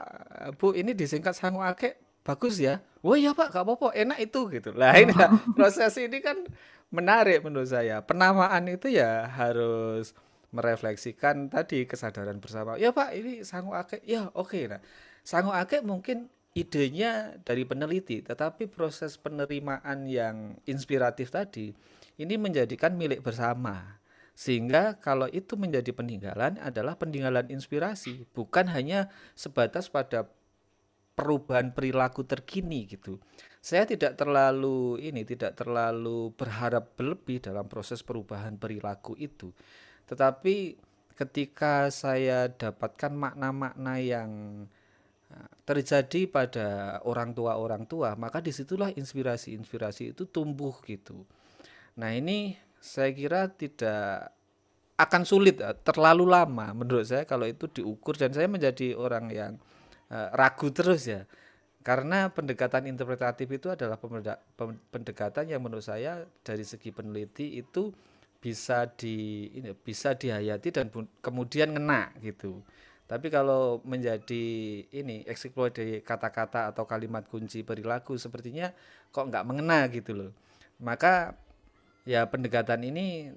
Bu, ini disingkat sangu ake bagus ya. Wah iya Pak, gak apa-apa, enak itu gitu. Lah ini proses ini kan menarik menurut saya. Penamaan itu ya harus merefleksikan tadi kesadaran bersama. Ya Pak, ini sangu ake. Ya oke. Nah, sangu ake mungkin idenya dari peneliti, tetapi proses penerimaan yang inspiratif tadi ini menjadikan milik bersama. Sehingga kalau itu menjadi peninggalan adalah peninggalan inspirasi, bukan hanya sebatas pada perubahan perilaku terkini gitu. Saya tidak terlalu berharap berlebih dalam proses perubahan perilaku itu. Tetapi ketika saya dapatkan makna-makna yang terjadi pada orang tua, maka disitulah inspirasi-inspirasi itu tumbuh gitu. Nah ini saya kira tidak akan sulit, terlalu lama menurut saya kalau itu diukur, dan saya menjadi orang yang ragu terus ya, karena pendekatan interpretatif itu adalah pendekatan yang menurut saya dari segi peneliti itu bisa dihayati dan kemudian ngena gitu. Tapi kalau menjadi eksploit dari kata-kata atau kalimat kunci perilaku sepertinya kok nggak mengena gitu loh. Maka ya pendekatan ini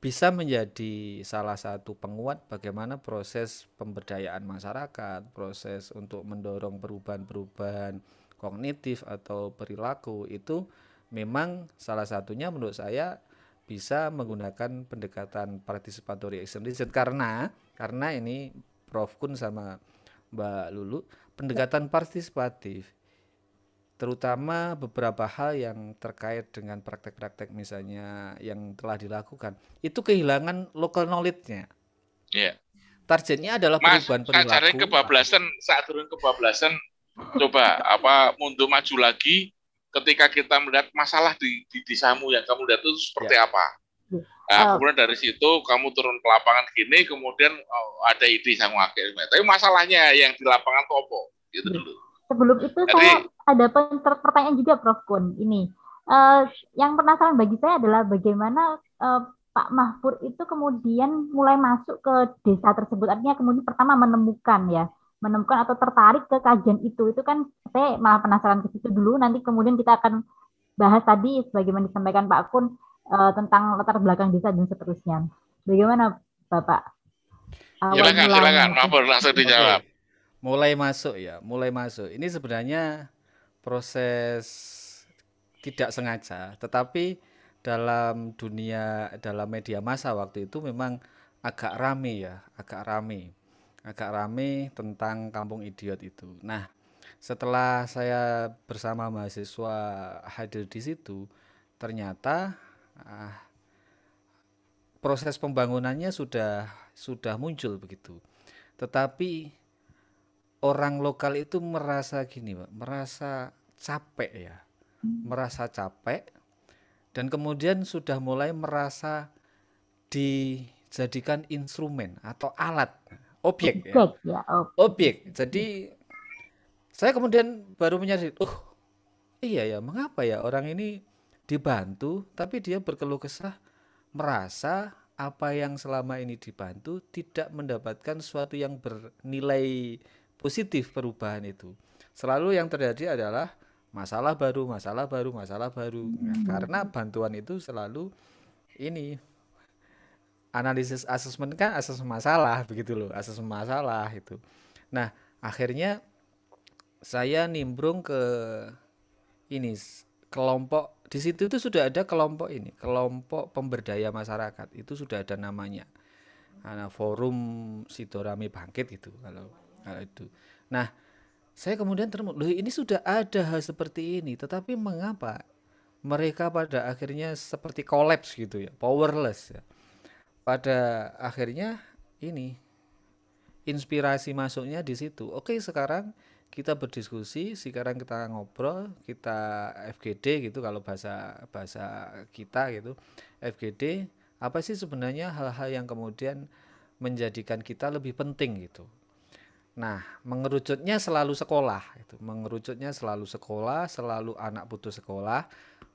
bisa menjadi salah satu penguat bagaimana proses pemberdayaan masyarakat, proses untuk mendorong perubahan-perubahan kognitif atau perilaku itu memang salah satunya menurut saya bisa menggunakan pendekatan participatory action research, karena ini Prof Kun sama Mbak Lulu, pendekatan partisipatif terutama beberapa hal yang terkait dengan praktek-praktek misalnya yang telah dilakukan itu kehilangan local knowledge-nya. Iya. Targetnya adalah Mas, perubahan perilaku. saat turun kebablasan coba mundur maju lagi ketika kita melihat masalah di desamu yang kamu lihat itu seperti apa. Nah, kemudian dari situ kamu turun ke lapangan gini, kemudian ada ide sangu ake. Tapi masalahnya yang di lapangan itu apa? Gitu dulu. Sebelum itu saya ada pertanyaan juga Prof Kun. Ini yang penasaran bagi saya adalah bagaimana Pak Mahfur itu kemudian mulai masuk ke desa tersebut. Artinya kemudian pertama menemukan atau tertarik ke kajian itu kan saya malah penasaran ke situ dulu. Nanti kemudian kita akan bahas tadi sebagaimana disampaikan Pak Kun tentang latar belakang desa dan seterusnya. Bagaimana Bapak? Silakan, Mahfur langsung dijawab. Mulai masuk. Ini sebenarnya proses tidak sengaja, tetapi dalam media massa waktu itu memang agak rame tentang kampung idiot itu. Nah, setelah saya bersama mahasiswa hadir di situ, ternyata proses pembangunannya sudah muncul begitu. Tetapi orang lokal itu merasa gini, Pak, merasa capek dan kemudian sudah mulai merasa dijadikan instrumen atau alat, objek. Jadi saya kemudian baru menyadari, iya ya, mengapa ya orang ini dibantu tapi dia berkeluh kesah merasa apa yang selama ini dibantu tidak mendapatkan sesuatu yang bernilai positif perubahan itu. Selalu yang terjadi adalah masalah baru. Nah, karena bantuan itu selalu analisis asesmen kan asesmen masalah begitu loh, asesmen masalah itu. Nah, akhirnya saya nimbrung ke ini kelompok di situ itu sudah ada kelompok ini, kelompok pemberdaya masyarakat. Itu sudah ada namanya. Forum Sitorami Bangkit gitu kalau itu. Nah, saya kemudian loh ini sudah ada hal seperti ini, tetapi mengapa mereka pada akhirnya seperti collapse gitu ya, powerless ya. Pada akhirnya ini inspirasi masuknya di situ. Oke, sekarang kita berdiskusi, sekarang kita ngobrol, kita FGD gitu kalau bahasa bahasa kita gitu. FGD, apa sih sebenarnya hal-hal yang kemudian menjadikan kita lebih penting gitu. Nah, mengerucutnya selalu sekolah itu. Mengerucutnya selalu sekolah, selalu anak putus sekolah.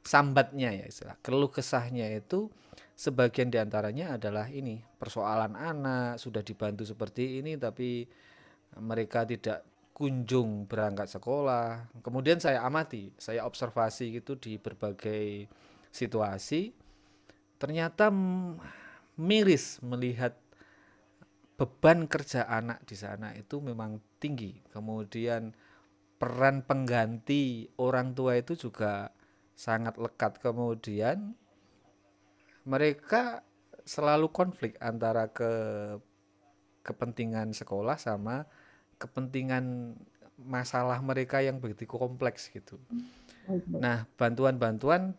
Sambatnya ya istilah. Keluh kesahnya itu sebagian diantaranya adalah ini, persoalan anak sudah dibantu seperti ini tapi mereka tidak kunjung berangkat sekolah. Kemudian saya amati, saya observasi gitu di berbagai situasi. Ternyata miris melihat beban kerja anak di sana itu memang tinggi. Kemudian peran pengganti orang tua itu juga sangat lekat. Kemudian mereka selalu konflik antara kepentingan sekolah sama kepentingan masalah mereka yang begitu kompleks gitu. Nah, bantuan-bantuan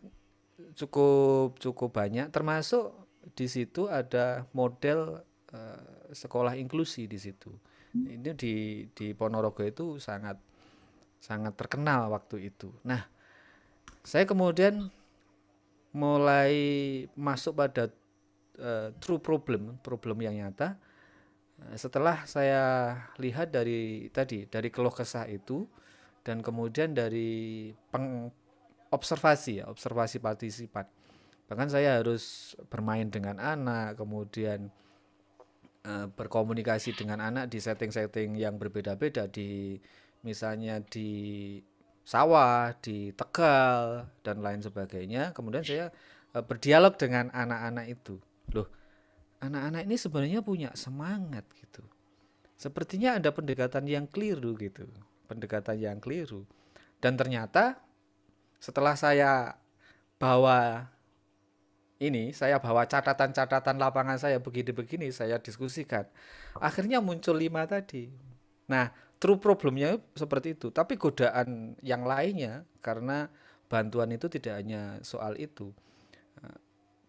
cukup banyak, termasuk di situ ada model sekolah inklusi di situ. Ini di Ponorogo itu sangat terkenal waktu itu. Nah, saya kemudian mulai masuk pada true problem yang nyata. Setelah saya lihat dari keluh kesah itu dan kemudian dari observasi partisipan. Bahkan saya harus bermain dengan anak, kemudian berkomunikasi dengan anak di setting-setting yang berbeda-beda, di misalnya di sawah, di Tegal dan lain sebagainya. Kemudian saya berdialog dengan anak-anak itu. Loh, anak-anak ini sebenarnya punya semangat gitu. Sepertinya ada pendekatan yang keliru gitu. Pendekatan yang keliru. Dan ternyata setelah saya bawa catatan-catatan lapangan saya begini-begini, saya diskusikan. Akhirnya muncul 5 tadi. Nah, true problemnya seperti itu. Tapi godaan yang lainnya, karena bantuan itu tidak hanya soal itu.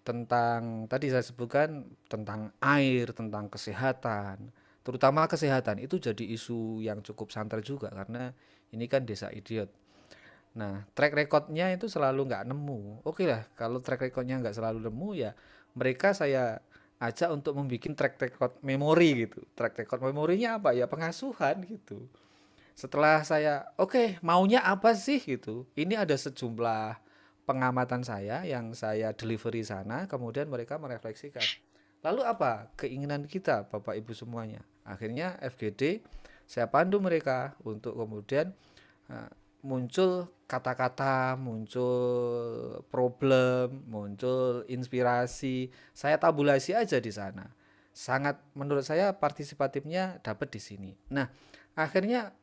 Tentang, tadi saya sebutkan tentang air, tentang kesehatan. Terutama kesehatan, itu jadi isu yang cukup santer juga, karena ini kan desa idiot. Nah, track recordnya itu selalu nggak nemu. Oke lah, kalau track recordnya nggak selalu nemu ya mereka saya ajak untuk membuat track record memori gitu. Track record memorinya apa ya, pengasuhan gitu. Setelah saya maunya apa sih gitu. Ini ada sejumlah pengamatan saya yang saya delivery sana, kemudian mereka merefleksikan. Lalu apa keinginan kita Bapak Ibu semuanya? Akhirnya FGD saya pandu mereka untuk kemudian muncul kata-kata, muncul problem, muncul inspirasi. Saya tabulasi aja di sana. Sangat menurut saya partisipatifnya dapat di sini. Nah, akhirnya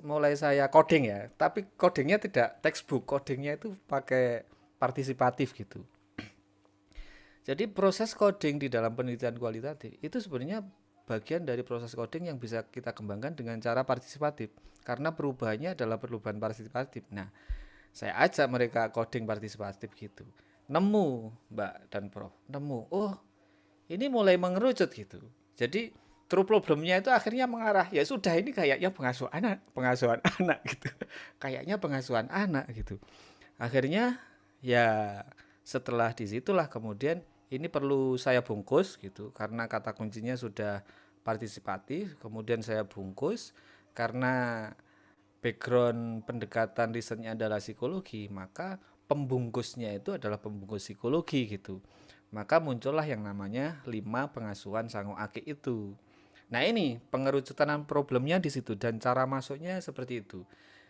mulai saya coding ya, tapi codingnya tidak textbook, codingnya itu pakai partisipatif gitu. Jadi proses coding di dalam penelitian kualitatif itu sebenarnya bagian dari proses coding yang bisa kita kembangkan dengan cara partisipatif, karena perubahannya adalah perubahan partisipatif. Nah, saya ajak mereka coding partisipatif gitu. Nemu, Mbak dan Prof, nemu. Oh, ini mulai mengerucut gitu. Jadi true problemnya itu akhirnya mengarah, ya sudah ini kayaknya pengasuhan anak gitu. Kayaknya pengasuhan anak gitu. Akhirnya ya setelah disitulah kemudian ini perlu saya bungkus gitu, karena kata kuncinya sudah partisipatif. Kemudian saya bungkus karena background pendekatan risetnya adalah psikologi, maka pembungkusnya itu adalah pembungkus psikologi gitu. Maka muncullah yang namanya 5 pengasuhan Sango Ake itu. Nah, ini pengerucutan problemnya di situ dan cara masuknya seperti itu.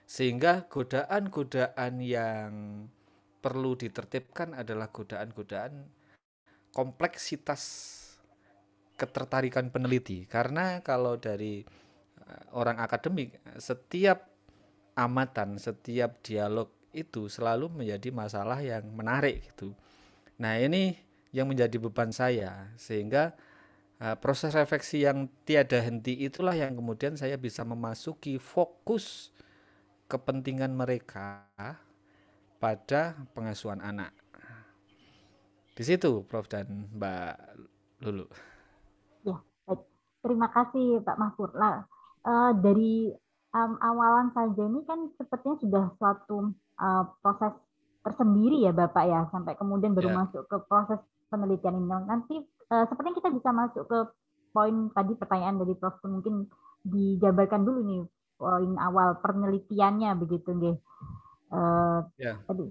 Sehingga godaan-godaan yang perlu ditertibkan adalah godaan-godaan kompleksitas ketertarikan peneliti. Karena kalau dari orang akademik, setiap amatan, setiap dialog itu selalu menjadi masalah yang menarik gitu. Nah, ini yang menjadi beban saya, sehingga proses refleksi yang tiada henti itulah yang kemudian saya bisa memasuki fokus kepentingan mereka pada pengasuhan anak. Di situ Prof dan Mbak Lulu. Ya, baik. Terima kasih Pak Mahfud. Lah, dari awalan saja ini kan sepertinya sudah suatu proses tersendiri ya Bapak ya, sampai kemudian baru Ya. masuk ke proses penelitian ini. Nanti sepertinya kita bisa masuk ke poin tadi pertanyaan dari Prof. Mungkin dijabarkan dulu nih poin awal penelitiannya begitu nggih. Ya. Tadi.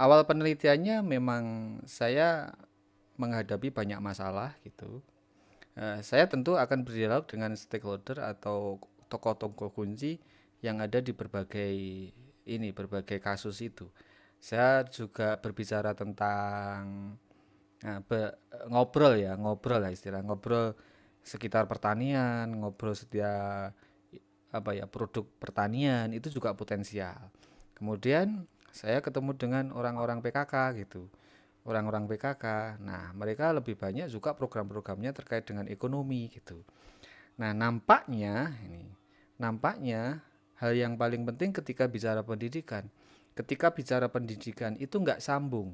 Awal penelitiannya memang saya menghadapi banyak masalah gitu. Saya tentu akan berdialog dengan stakeholder atau tokoh-tokoh kunci yang ada di berbagai kasus itu. Saya juga berbicara tentang ngobrol lah istilah, ngobrol sekitar pertanian, ngobrol setiap produk pertanian itu juga potensial. Kemudian saya ketemu dengan orang-orang PKK gitu. Orang-orang PKK. Nah, mereka lebih banyak juga program-programnya terkait dengan ekonomi gitu. Nah, nampaknya hal yang paling penting ketika bicara pendidikan itu nggak sambung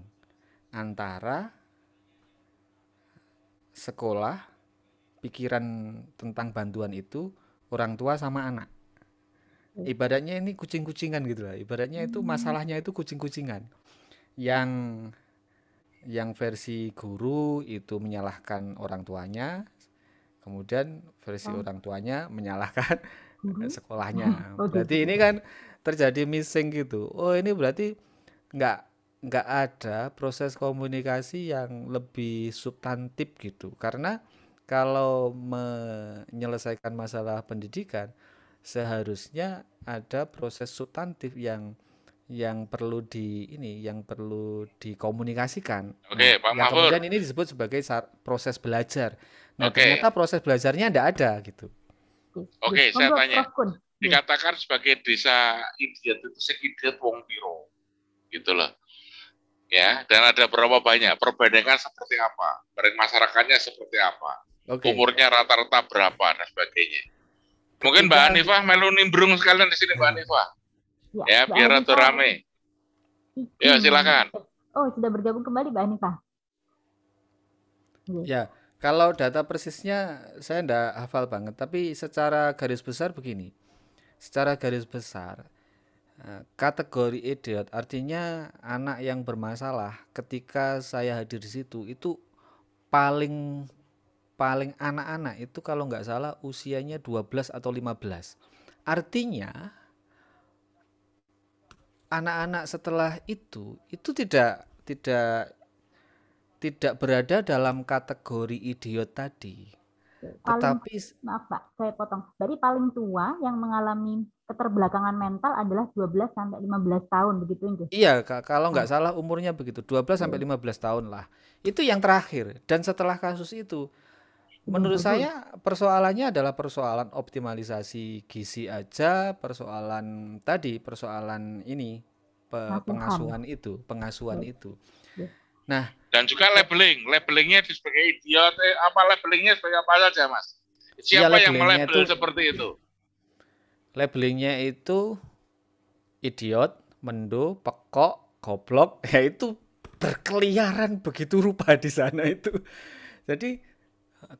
antara sekolah, pikiran tentang bantuan itu, orang tua sama anak. Ibaratnya ini kucing-kucingan gitu lah. Ibaratnya itu masalahnya itu kucing-kucingan. Yang versi guru itu menyalahkan orang tuanya, kemudian versi orang tuanya menyalahkan sekolahnya. Berarti ini kan terjadi missing gitu. Oh, ini berarti nggak ada proses komunikasi yang lebih substantif gitu. Karena kalau menyelesaikan masalah pendidikan seharusnya ada proses substantif yang perlu dikomunikasikan. Oke, Pak Yang Mahfud. kemudian ini disebut sebagai proses belajar. Nah, ternyata proses belajarnya tidak ada gitu. Oke, saya tanya. Dikatakan sebagai desa idiot itu idiot wong piro. Gitu loh. Ya, dan ada berapa banyak? Perbandingan seperti apa? Masyarakatnya seperti apa? Umurnya rata-rata berapa dan sebagainya. Mungkin Mbak Hanifah melu nimbrung sekalian di sini, Mbak Hanifah. Ya, biar rada rame. Ya, silakan. Oh, sudah bergabung kembali Mbak Hanifah. Ya, kalau data persisnya saya enggak hafal banget, tapi secara garis besar begini. Secara garis besar, kategori idiot artinya anak yang bermasalah ketika saya hadir di situ itu paling anak-anak itu kalau nggak salah usianya 12 atau 15. Artinya anak-anak setelah itu tidak berada dalam kategori idiot tadi. Tetapi maaf Pak, saya potong. Berarti paling tua yang mengalami keterbelakangan mental adalah 12 sampai 15 tahun begitu Inge? Iya, kalau nggak salah umurnya begitu, 12 sampai 15 tahun lah. Itu yang terakhir. Dan setelah kasus itu menurut saya persoalannya adalah persoalan optimalisasi gizi aja, persoalan ini pengasuhan itu. Nah, dan juga labelingnya sebagai idiot, labelingnya sebagai apa saja, Mas? Siapa yang melabel seperti itu? Labelingnya itu idiot, mendo, pekok, goblok, ya itu berkeliaran begitu rupa di sana itu. Jadi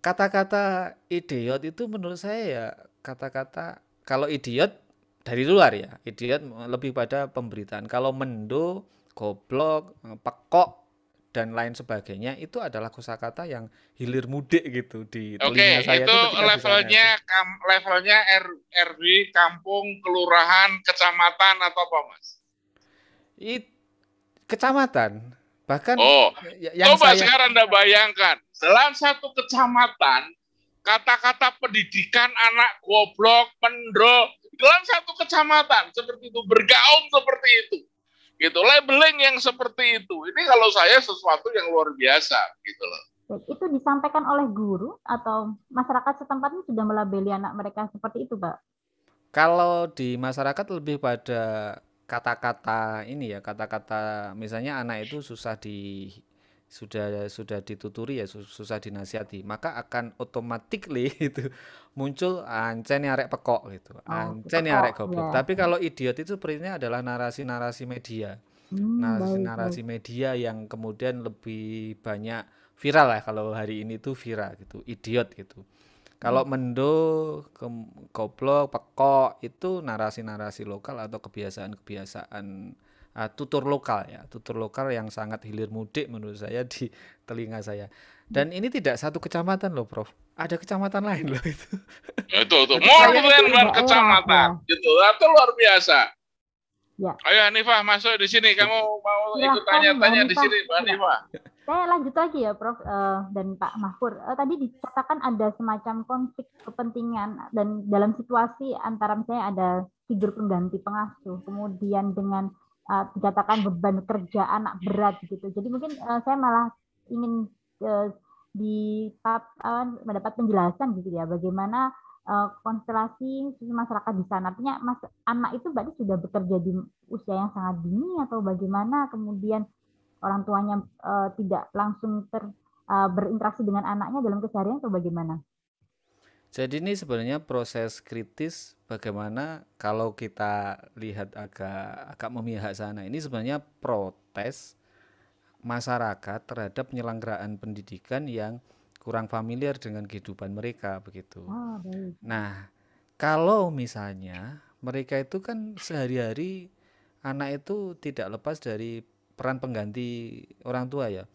kata-kata idiot itu menurut saya ya kata-kata, kalau idiot dari luar ya, idiot lebih pada pemberitaan. Kalau mendo, goblok, pekok dan lain sebagainya itu adalah kosakata yang hilir mudik gitu di telinga saya. Itu levelnya RW, kampung, kelurahan, kecamatan atau apa, Mas? Kecamatan. Bahkan coba sekarang Anda bayangkan, dalam satu kecamatan kata-kata pendidikan anak goblok, mendo dalam satu kecamatan seperti itu, bergaung seperti itu. Gitu, labeling yang seperti itu. Ini kalau saya sesuatu yang luar biasa gitu loh. Itu disampaikan oleh guru atau masyarakat setempat ini sudah melabeli anak mereka seperti itu, Pak? Kalau di masyarakat lebih pada kata-kata ini ya, kata-kata misalnya anak itu sudah dituturi ya, susah dinasihati, maka akan automatically itu muncul ancen arek pekok gitu, Oh, ancen pekok arek goblok. ya. Tapi kalau idiot itu sepertinya adalah narasi-narasi media. Baik, Narasi-narasi baik. media yang kemudian lebih banyak viral lah kalau hari ini tuh viral gitu, idiot gitu. Kalau Hmm. mendo, goblok, pekok itu narasi-narasi lokal atau kebiasaan-kebiasaan tutur lokal ya, tutur lokal yang sangat hilir mudik menurut saya di telinga saya. Dan ini tidak satu kecamatan loh, Prof. Ada kecamatan lain loh itu. Itu Jadi mau saya dan Daerah kecamatan ya. gitu. Itu luar biasa. Ya, Ayo Hanifah masuk di sini. Kamu mau ikut silahkan Mbak tanya-tanya di Hanifah. sini, Mbak Ya. Hanifah. Saya lanjut lagi ya, Prof. Dan Pak Mahfur. Tadi dikatakan ada semacam konflik kepentingan dan dalam situasi antara misalnya ada figur pengganti pengasuh, kemudian dengan dikatakan beban kerja anak berat gitu. Jadi mungkin saya malah ingin mendapat penjelasan gitu ya, bagaimana konstelasi masyarakat di sana. Artinya anak itu berarti sudah bekerja di usia yang sangat dini atau bagaimana, kemudian orang tuanya tidak langsung berinteraksi dengan anaknya dalam keseharian atau bagaimana? Jadi ini sebenarnya proses kritis bagaimana kalau kita lihat agak memihak sana. Ini sebenarnya protes masyarakat terhadap penyelenggaraan pendidikan yang kurang familiar dengan kehidupan mereka begitu. Baik. Nah, kalau misalnya mereka itu kan sehari-hari anak itu tidak lepas dari peran pengganti orang tua ya.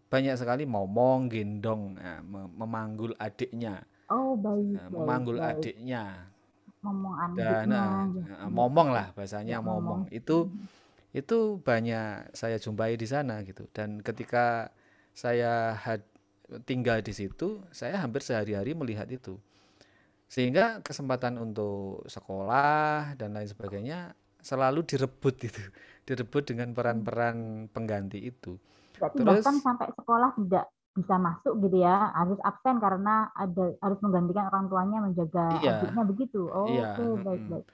Banyak sekali momong, gendong, memanggul adiknya, Baik, baik, memanggul baik. adiknya, Ngomong dan adiknya, momong gitu. lah bahasanya Ya, momong. ngomong. Itu banyak saya jumpai di sana gitu. Dan ketika saya tinggal di situ, saya hampir sehari-hari melihat itu. Sehingga kesempatan untuk sekolah dan lain sebagainya selalu direbut itu. Direbut dengan peran-peran pengganti itu. Berarti bahkan Terus sampai sekolah tidak bisa masuk gitu ya, harus absen karena harus menggantikan orang tuanya menjaga iya, adiknya begitu. iya, Oke, baik, baik.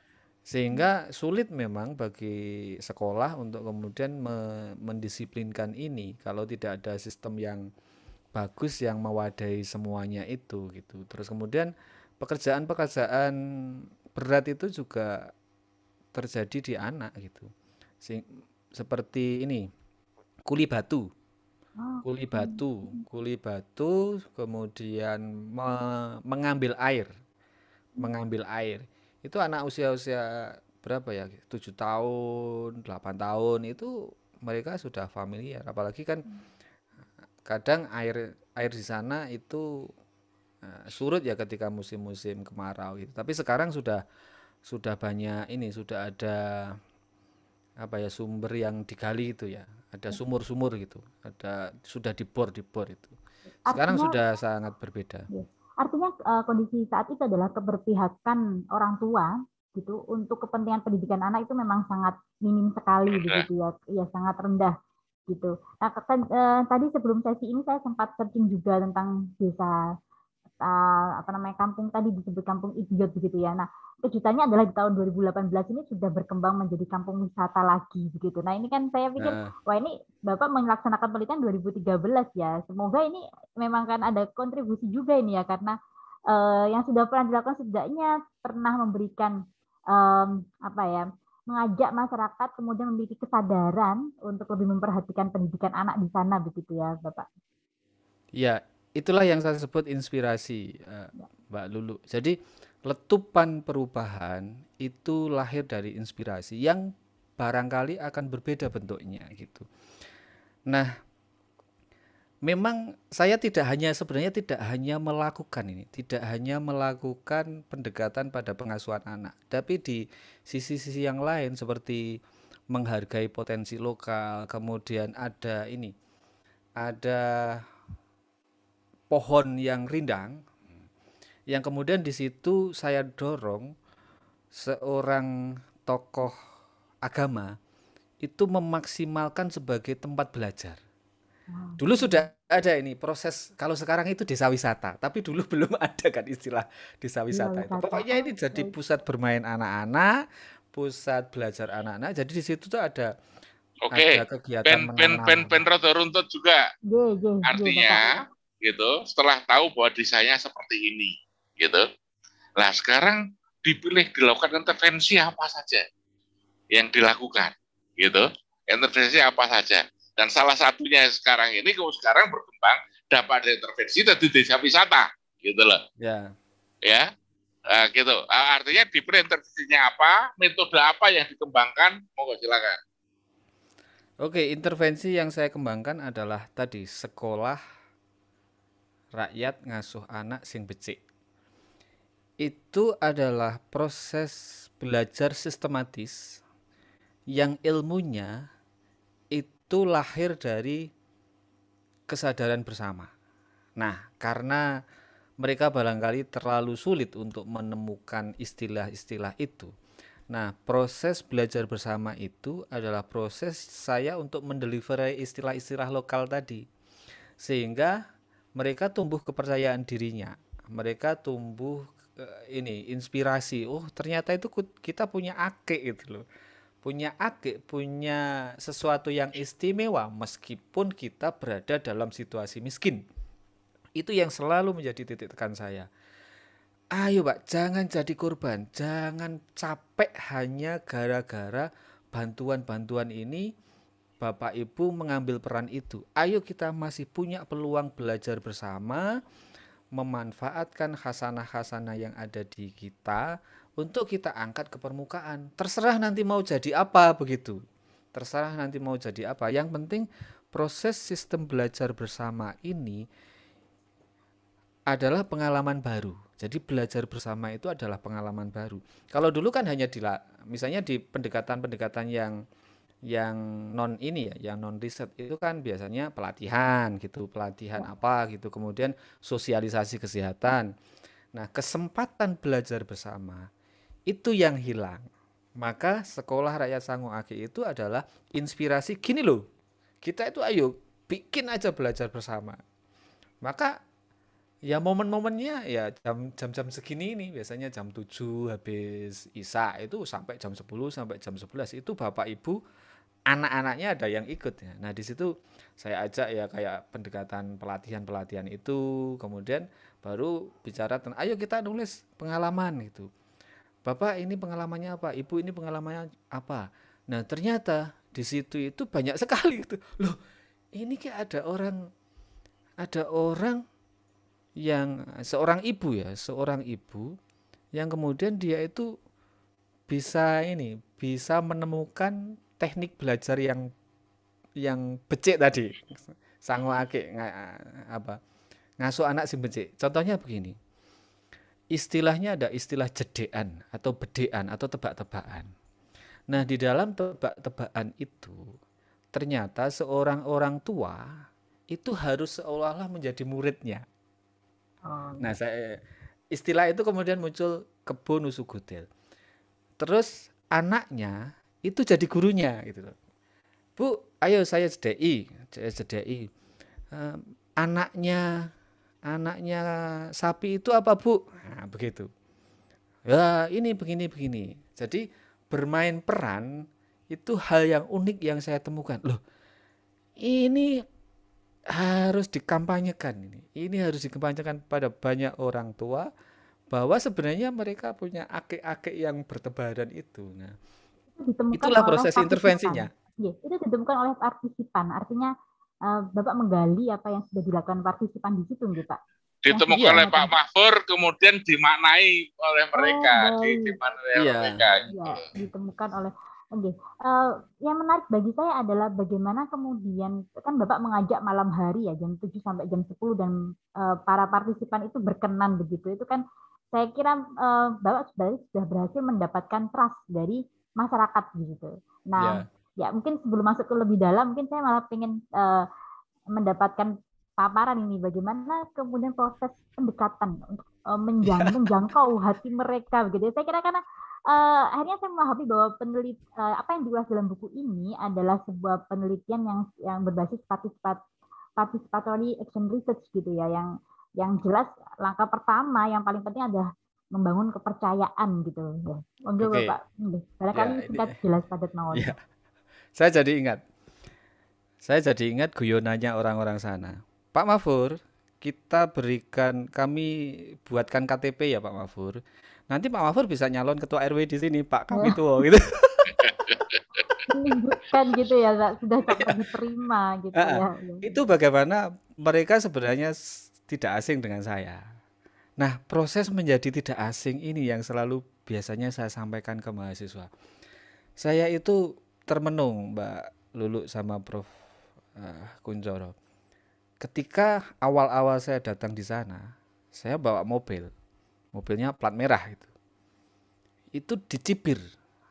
sehingga sulit memang bagi sekolah untuk kemudian mendisiplinkan ini kalau tidak ada sistem yang bagus yang mewadahi semuanya itu gitu. Terus kemudian pekerjaan-pekerjaan berat itu juga terjadi di anak gitu. Seperti ini, kuli batu, Oke. kuli batu, kemudian mengambil air. Itu anak usia-usia berapa ya? 7 tahun, 8 tahun itu mereka sudah familiar. Apalagi kan kadang air air di sana itu surut ya ketika musim-musim kemarau gitu. Tapi sekarang sudah banyak ini, sudah ada apa ya, sumber yang digali itu ya. Ada sumur-sumur gitu. Sudah dibor itu. Sekarang Artinya, sudah sangat berbeda. ya, artinya kondisi saat itu adalah keberpihakan orang tua gitu untuk kepentingan pendidikan anak itu memang sangat minim sekali Udah. begitu ya, ya sangat rendah gitu. Nah, tadi sebelum sesi ini saya sempat searching juga tentang desa apa namanya kampung tadi disebut kampung idiot begitu ya. Nah, kejutannya adalah di tahun 2018 ini sudah berkembang menjadi kampung wisata lagi begitu. Nah, ini kan saya pikir Nah, wah ini Bapak melaksanakan penelitian 2013 ya. Semoga ini memang kan ada kontribusi juga ini ya karena yang sudah pernah dilakukan setidaknya pernah memberikan apa ya mengajak masyarakat kemudian memiliki kesadaran untuk lebih memperhatikan pendidikan anak di sana begitu ya Bapak. ya, itulah yang saya sebut inspirasi, Mbak Lulu. Jadi, letupan perubahan itu lahir dari inspirasi yang barangkali akan berbeda bentuknya gitu. Nah, memang saya sebenarnya tidak hanya melakukan ini, tidak hanya melakukan pendekatan pada pengasuhan anak, tapi di sisi-sisi yang lain seperti menghargai potensi lokal, kemudian ada pohon yang rindang, yang kemudian di situ saya dorong seorang tokoh agama itu memaksimalkan sebagai tempat belajar. Dulu sudah ada ini proses, kalau sekarang itu desa wisata, tapi dulu belum ada kan istilah desa wisata itu. wisata. Pokoknya ini jadi Baik. pusat bermain anak-anak, pusat belajar anak-anak. Jadi di situ tuh ada Oke, kegiatan menanam. rada runtut juga. Kakak. Artinya, gitu, setelah tahu bahwa desainnya seperti ini, gitu. Nah, sekarang dilakukan intervensi apa saja yang dilakukan, gitu. Intervensi apa saja. Dan salah satunya sekarang berkembang dapat ada intervensi dari desa wisata, gitu loh. Ya. Ya, gitu. Artinya diberi intervensinya apa, metode apa yang dikembangkan, monggo silakan. Oke, intervensi yang saya kembangkan adalah tadi sekolah rakyat ngasuh anak sing becik. Itu adalah proses belajar sistematis yang ilmunya itu lahir dari kesadaran bersama. Nah, karena mereka barangkali terlalu sulit untuk menemukan istilah-istilah itu. Nah, proses belajar bersama itu adalah proses saya untuk mendeliver istilah-istilah lokal tadi. Sehingga mereka tumbuh kepercayaan dirinya. Mereka tumbuh inspirasi. Oh, ternyata itu kita punya ake gitu loh. Punya ake, punya sesuatu yang istimewa meskipun kita berada dalam situasi miskin. Itu yang selalu menjadi titik tekan saya. Ayo Pak, jangan jadi korban, jangan capek hanya gara-gara bantuan-bantuan ini Bapak Ibu mengambil peran itu. Ayo kita masih punya peluang belajar bersama, memanfaatkan khasanah-khasanah yang ada di kita untuk kita angkat ke permukaan. Terserah nanti mau jadi apa begitu. Terserah nanti mau jadi apa. Yang penting proses sistem belajar bersama ini adalah pengalaman baru. Jadi belajar bersama itu adalah pengalaman baru. Kalau dulu kan hanya misalnya di pendekatan-pendekatan yang non ini ya, yang non riset itu kan biasanya pelatihan gitu, pelatihan apa gitu, kemudian sosialisasi kesehatan. Nah, kesempatan belajar bersama itu yang hilang. Maka Sekolah Rakyat Sango Ake itu adalah inspirasi gini loh. Kita itu ayo bikin aja belajar bersama. Maka ya momen-momennya ya jam-jam segini ini biasanya jam 7 habis Isya itu sampai jam 10 sampai jam 11 itu Bapak Ibu anak-anaknya ada yang ikut ya. Nah, di situ saya ajak ya kayak pendekatan pelatihan-pelatihan itu, kemudian baru bicara tentang ayo kita nulis pengalaman gitu. Bapak ini pengalamannya apa? Ibu ini pengalamannya apa? Nah, ternyata di situ itu banyak sekali gitu. Loh, ini kayak ada orang yang seorang ibu yang kemudian dia itu bisa menemukan teknik belajar yang becik tadi. Sango ake ngasuh anak sing becik. Contohnya begini. Istilahnya ada istilah jedean atau bedean atau tebak-tebakan. Nah, di dalam tebak-tebakan itu ternyata seorang orang tua itu harus seolah-olah menjadi muridnya. Nah, istilah itu kemudian muncul kebun usugutel. Terus anaknya itu jadi gurunya gitu loh. Bu, ayo saya JDI. Anaknya sapi itu apa, Bu? Nah, begitu. Ya, ini begini. Jadi bermain peran itu hal yang unik yang saya temukan. Loh, ini harus dikampanyekan ini. Ini harus dikampanyekan pada banyak orang tua bahwa sebenarnya mereka punya ake-ake yang bertebaran itu. Nah, itulah proses intervensinya. Iya, itu ditemukan oleh partisipan. Artinya Bapak menggali apa yang sudah dilakukan partisipan di situ, gitu, Pak. Ditemukan oleh Pak Mahfur, kemudian dimaknai oleh mereka, mereka. Iya, ditemukan oleh. Oke, yang menarik bagi saya adalah bagaimana kemudian kan Bapak mengajak malam hari ya jam 7 sampai jam 10 dan para partisipan itu berkenan begitu. Itu kan saya kira Bapak sudah berhasil mendapatkan trust dari masyarakat gitu. Nah, ya mungkin sebelum masuk ke lebih dalam, mungkin saya malah ingin mendapatkan paparan ini bagaimana kemudian proses pendekatan untuk menjangkau hati mereka begitu. Saya kira karena akhirnya saya memahami bahwa apa yang diulas dalam buku ini adalah sebuah penelitian yang berbasis participatory action research gitu ya, yang jelas langkah pertama yang paling penting adalah membangun kepercayaan gitu ya. Monggo Oke. Bapak, barangkali Ya, ini singkat jelas padat mawon. ya. Saya jadi ingat guyonannya orang-orang sana. Pak Mahfur, kami buatkan KTP ya Pak Mahfur. Nanti Pak Mahfur bisa nyalon ketua RW di sini, Pak. Kami tua gitu. Menunjukkan gitu ya, sudah dapat diterima gitu ya. Itu bagaimana mereka sebenarnya tidak asing dengan saya. Nah, proses menjadi tidak asing ini yang selalu biasanya saya sampaikan ke mahasiswa. Saya itu termenung, Mbak Lulu sama Prof. Kuncoro. Ketika awal-awal saya datang di sana, saya bawa mobilnya plat merah itu dicibir.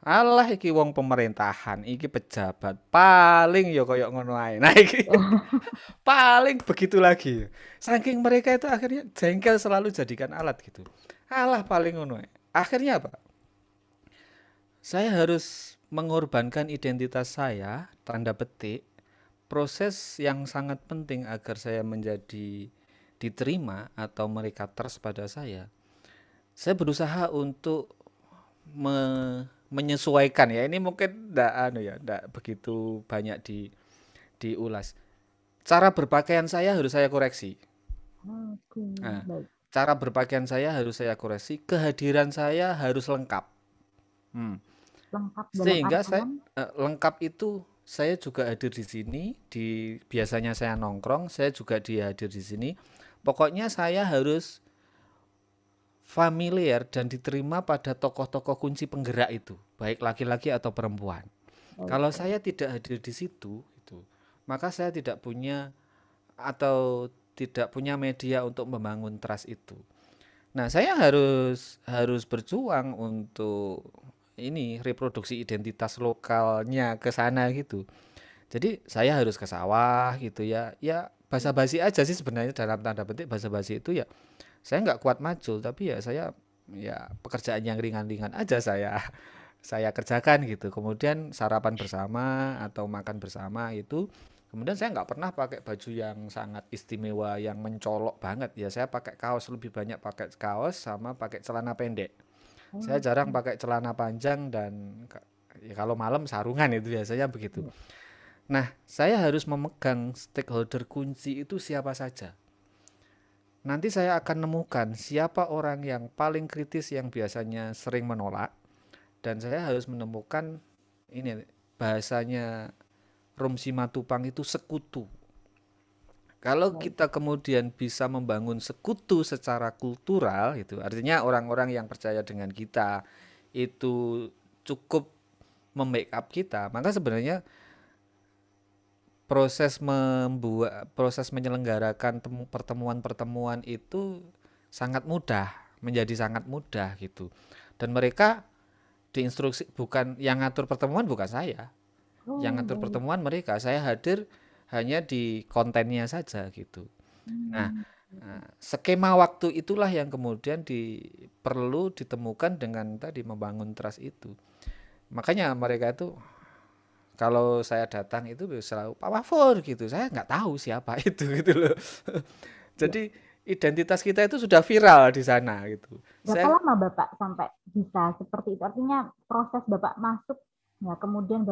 Alah iki wong pemerintahan, iki pejabat, paling ya koyok ngono ae. Nah iki paling begitu lagi. Saking mereka itu akhirnya jengkel selalu jadikan alat gitu. Alah paling ngono ae. Akhirnya apa? Saya harus mengorbankan identitas saya, tanda petik, proses yang sangat penting agar saya menjadi diterima atau mereka trust pada saya. Saya berusaha untuk menyesuaikan ya. Ini mungkin enggak begitu banyak diulas. Cara berpakaian saya harus saya koreksi. Nah, cara berpakaian saya harus saya koreksi. Kehadiran saya harus lengkap. Lengkap Sehingga saya lengkap itu saya juga hadir di sini. Biasanya saya nongkrong, saya juga hadir di sini. Pokoknya saya harus familiar dan diterima pada tokoh-tokoh kunci penggerak itu, baik laki-laki atau perempuan. Kalau saya tidak hadir di situ, maka saya tidak punya media untuk membangun trust itu. Nah, saya harus berjuang untuk reproduksi identitas lokalnya ke sana gitu. Jadi saya harus ke sawah gitu ya. Ya basa-basi aja sih sebenarnya, dalam tanda petik basa-basi itu ya. Saya nggak kuat majul, tapi ya saya pekerjaan yang ringan-ringan aja saya kerjakan gitu. Kemudian sarapan bersama atau makan bersama itu. Kemudian saya nggak pernah pakai baju yang sangat istimewa, yang mencolok banget ya. Saya pakai kaos, lebih banyak pakai kaos sama pakai celana pendek. Saya jarang pakai celana panjang dan ya kalau malam sarungan, itu biasanya begitu. Nah, saya harus memegang stakeholder kunci itu siapa saja. Nanti saya akan nemukan siapa orang yang paling kritis yang biasanya sering menolak, dan saya harus menemukan bahasanya Rum Simatupang itu sekutu. Kalau kita kemudian bisa membangun sekutu secara kultural, itu artinya orang-orang yang percaya dengan kita itu cukup membackup kita, maka sebenarnya proses menyelenggarakan pertemuan-pertemuan itu menjadi sangat mudah gitu. Dan mereka diinstruksi, bukan yang ngatur pertemuan, bukan saya. Yang ngatur pertemuan mereka, saya hadir hanya di kontennya saja gitu. Nah, skema waktu itulah yang kemudian perlu ditemukan dengan tadi membangun trust itu. Makanya mereka itu kalau saya datang itu selalu Pak Mahfur gitu, saya nggak tahu siapa itu gitu loh. Jadi identitas kita itu sudah viral di sana gitu. Berapa lama Bapak sampai bisa seperti itu? Artinya proses Bapak masuk ya, kemudian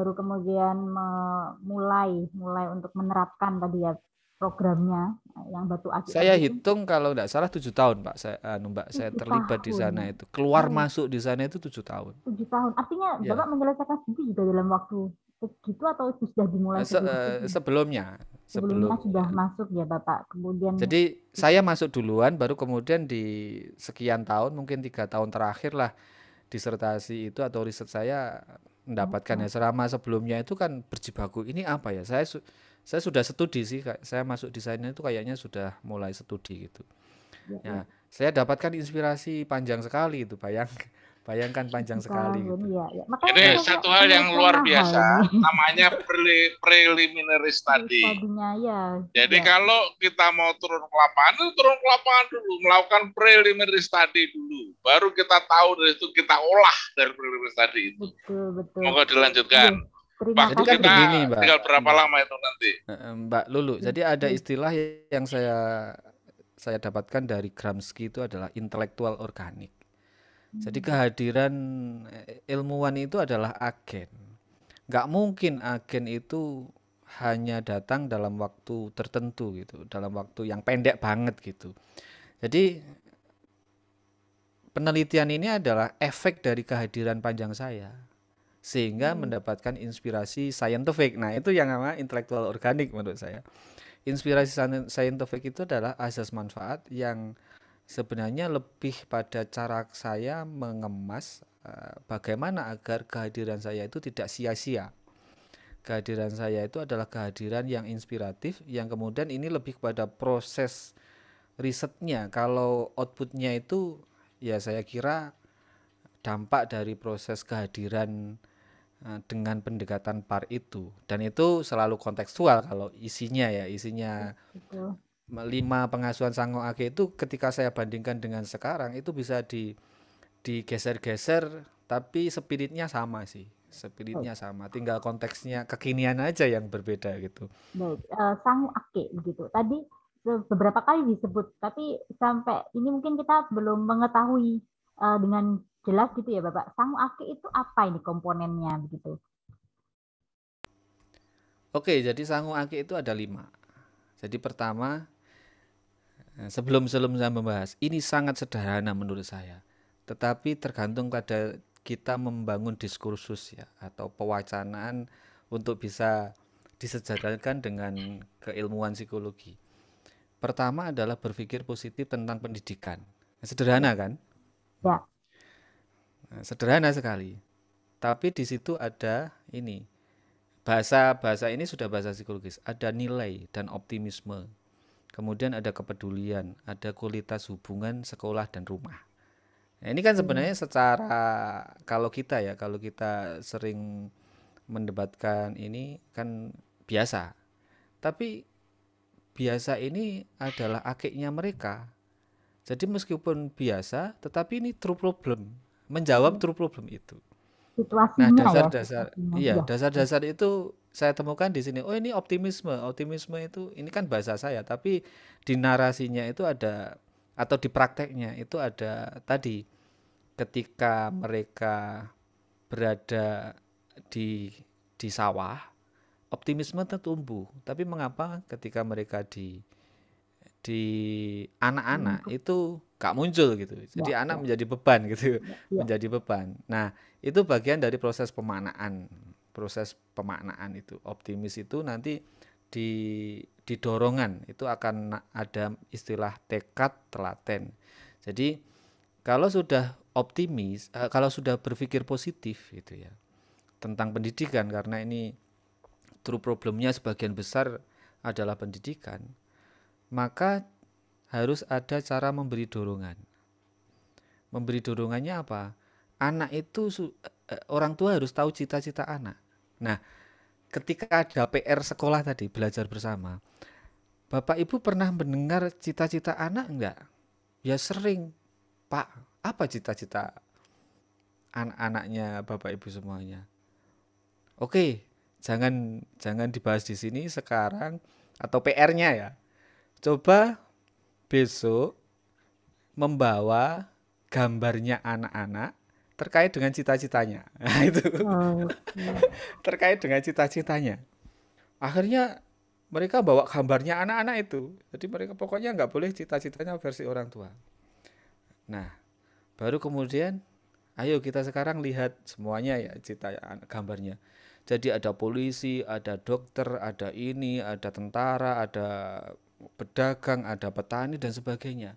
mulai untuk menerapkan tadi ya programnya yang Batu Akik. Saya hitung kalau nggak salah 7 tahun Pak. Saya terlibat di sana itu. Keluar masuk di sana itu 7 tahun. 7 tahun. Artinya ya. Bapak menyelesaikan studi juga dalam waktu segitu atau sudah dimulai sebelumnya sudah masuk ya Bapak. Kemudian jadi saya masuk duluan, baru kemudian di sekian tahun, mungkin 3 tahun terakhir lah, disertasi itu atau riset saya mendapatkan ya. Selama sebelumnya itu kan berjibaku, ini apa ya, saya sudah studi sih, saya masuk di sana itu kayaknya sudah mulai studi gitu ya. Saya dapatkan inspirasi panjang sekali itu, bayangkan panjang sekali gitu. Ya. Ini satu hal yang luar biasa, namanya preliminary study. Ya. Jadi kalau kita mau turun ke lapangan dulu, melakukan preliminary study dulu, baru kita tahu dari itu, kita olah dari preliminary study itu. Betul. Moga dilanjutkan. Terima Waktu Jadi kan kasih. kita begini, Mbak. tinggal berapa lama itu nanti? Mbak Lulu. Jadi ada Baik. istilah yang saya dapatkan dari Gramsci itu adalah intelektual organik. Jadi kehadiran ilmuwan itu adalah agen. Nggak mungkin agen itu hanya datang dalam waktu tertentu gitu, dalam waktu yang pendek banget gitu. Jadi penelitian ini adalah efek dari kehadiran panjang saya, sehingga mendapatkan inspirasi scientific. Nah, itu yang namanya intelektual organik menurut saya. Inspirasi scientific itu adalah asas manfaat yang sebenarnya lebih pada cara saya mengemas bagaimana agar kehadiran saya itu tidak sia-sia. Kehadiran saya itu adalah kehadiran yang inspiratif, yang kemudian ini lebih kepada proses risetnya. Kalau outputnya itu ya saya kira dampak dari proses kehadiran dengan pendekatan PAR itu, dan itu selalu kontekstual. Kalau isinya ya isinya Betul. 5 pengasuhan Sango Ake itu ketika saya bandingkan dengan sekarang itu bisa digeser-geser, tapi spiritnya sama sih, Baik. spiritnya sama, tinggal konteksnya kekinian aja yang berbeda gitu. Baik, Sangu Ake begitu. Tadi beberapa kali disebut, tapi sampai ini mungkin kita belum mengetahui dengan jelas gitu ya, Bapak. Sangu Ake itu apa ini komponennya begitu? Oke, jadi Sango Ake itu ada 5. Jadi pertama, sebelum saya membahas, ini sangat sederhana menurut saya, tetapi tergantung pada kita membangun diskursus ya, atau pewacanaan untuk bisa disejajarkan dengan keilmuan psikologi. Pertama adalah berpikir positif tentang pendidikan. Sederhana kan? Ya, Sederhana sekali. Tapi di situ ada ini. Bahasa ini sudah bahasa psikologis. Ada nilai dan optimisme. Kemudian ada kepedulian, ada kualitas hubungan sekolah dan rumah. Nah, ini kan sebenarnya secara kalau kita sering mendebatkan ini kan biasa. Tapi biasa ini adalah akiknya mereka. Jadi meskipun biasa, tetapi ini true problem, menjawab true problem itu. Nah, situasinya ya, dasar-dasar ya. dasar-dasar itu saya temukan di sini. Oh, ini optimisme. Optimisme itu ini kan bahasa saya, tapi di narasinya itu ada, atau di prakteknya itu ada tadi, ketika mereka berada di sawah, optimisme tumbuh. Tapi mengapa ketika mereka di anak-anak itu gak muncul gitu. Jadi Ya, anak menjadi beban gitu, ya. menjadi beban. Nah, itu bagian dari proses pemaknaan. Proses pemaknaan itu, optimis itu nanti di dorongan itu akan ada istilah tekad telaten. Jadi kalau sudah optimis, kalau sudah berpikir positif gitu ya tentang pendidikan, karena ini true problemnya sebagian besar adalah pendidikan, maka harus ada cara memberi dorongan. Memberi dorongannya apa? Anak itu orang tua harus tahu cita-cita anak. Nah, ketika ada PR sekolah tadi, belajar bersama, Bapak Ibu pernah mendengar cita-cita anak enggak? Ya sering, Pak. Apa cita-cita anak-anaknya Bapak Ibu semuanya? Oke, jangan dibahas di sini sekarang, atau PR-nya ya. Coba besok membawa gambarnya anak-anak terkait dengan cita-citanya. Nah, itu terkait dengan cita-citanya. Akhirnya mereka bawa gambarnya anak-anak itu. Jadi mereka pokoknya nggak boleh cita-citanya versi orang tua. Nah, baru kemudian ayo kita sekarang lihat semuanya ya cita gambarnya. Jadi ada polisi, ada dokter, ada ini, ada tentara, ada pedagang, ada petani dan sebagainya.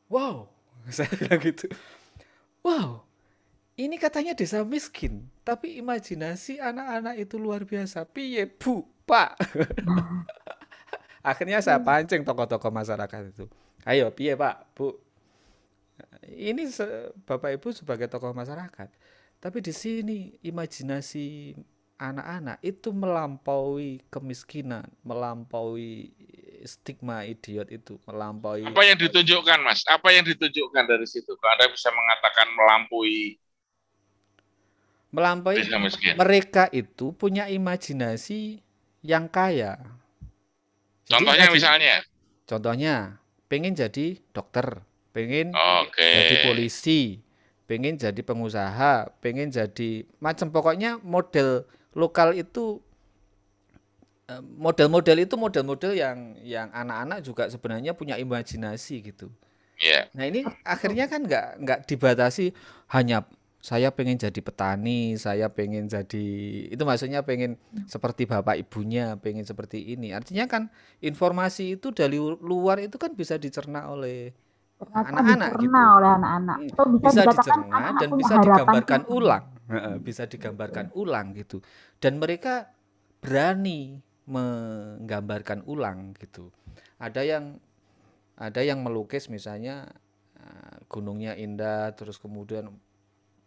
Wow, saya bilang gitu. Wow, ini katanya desa miskin, tapi imajinasi anak-anak itu luar biasa. Piye bu, pak. Akhirnya saya pancing tokoh-tokoh masyarakat itu. Ayo, piye pak, bu. Ini Bapak Ibu sebagai tokoh masyarakat. Tapi di sini imajinasi anak-anak itu melampaui kemiskinan, melampaui stigma idiot itu, melampaui. Apa yang ditunjukkan, Mas? Apa yang ditunjukkan dari situ? Kalau Anda bisa mengatakan melampaui. melampaui Desa miskin. mereka itu punya imajinasi yang kaya. Jadi Contohnya imajin misalnya, contohnya pengen jadi dokter, pengen oke, jadi polisi, pengen jadi pengusaha, pengen jadi macam pokoknya model lokal itu model-model itu model-model yang anak-anak juga sebenarnya punya imajinasi gitu. ya, Nah ini akhirnya kan nggak dibatasi hanya saya pengen jadi petani, saya pengen jadi itu maksudnya pengen seperti bapak ibunya, pengen seperti ini. Artinya kan informasi itu dari luar itu kan bisa dicerna oleh Ternyata anak-anak dicerna gitu. oleh anak-anak. Atau bisa Bisa dikatakan dicerna anak-anak dan punya bisa harapan digambarkan tinggi. ulang. Bisa digambarkan ulang gitu. Dan mereka berani menggambarkan ulang gitu. Ada yang ada yang melukis misalnya gunungnya indah terus kemudian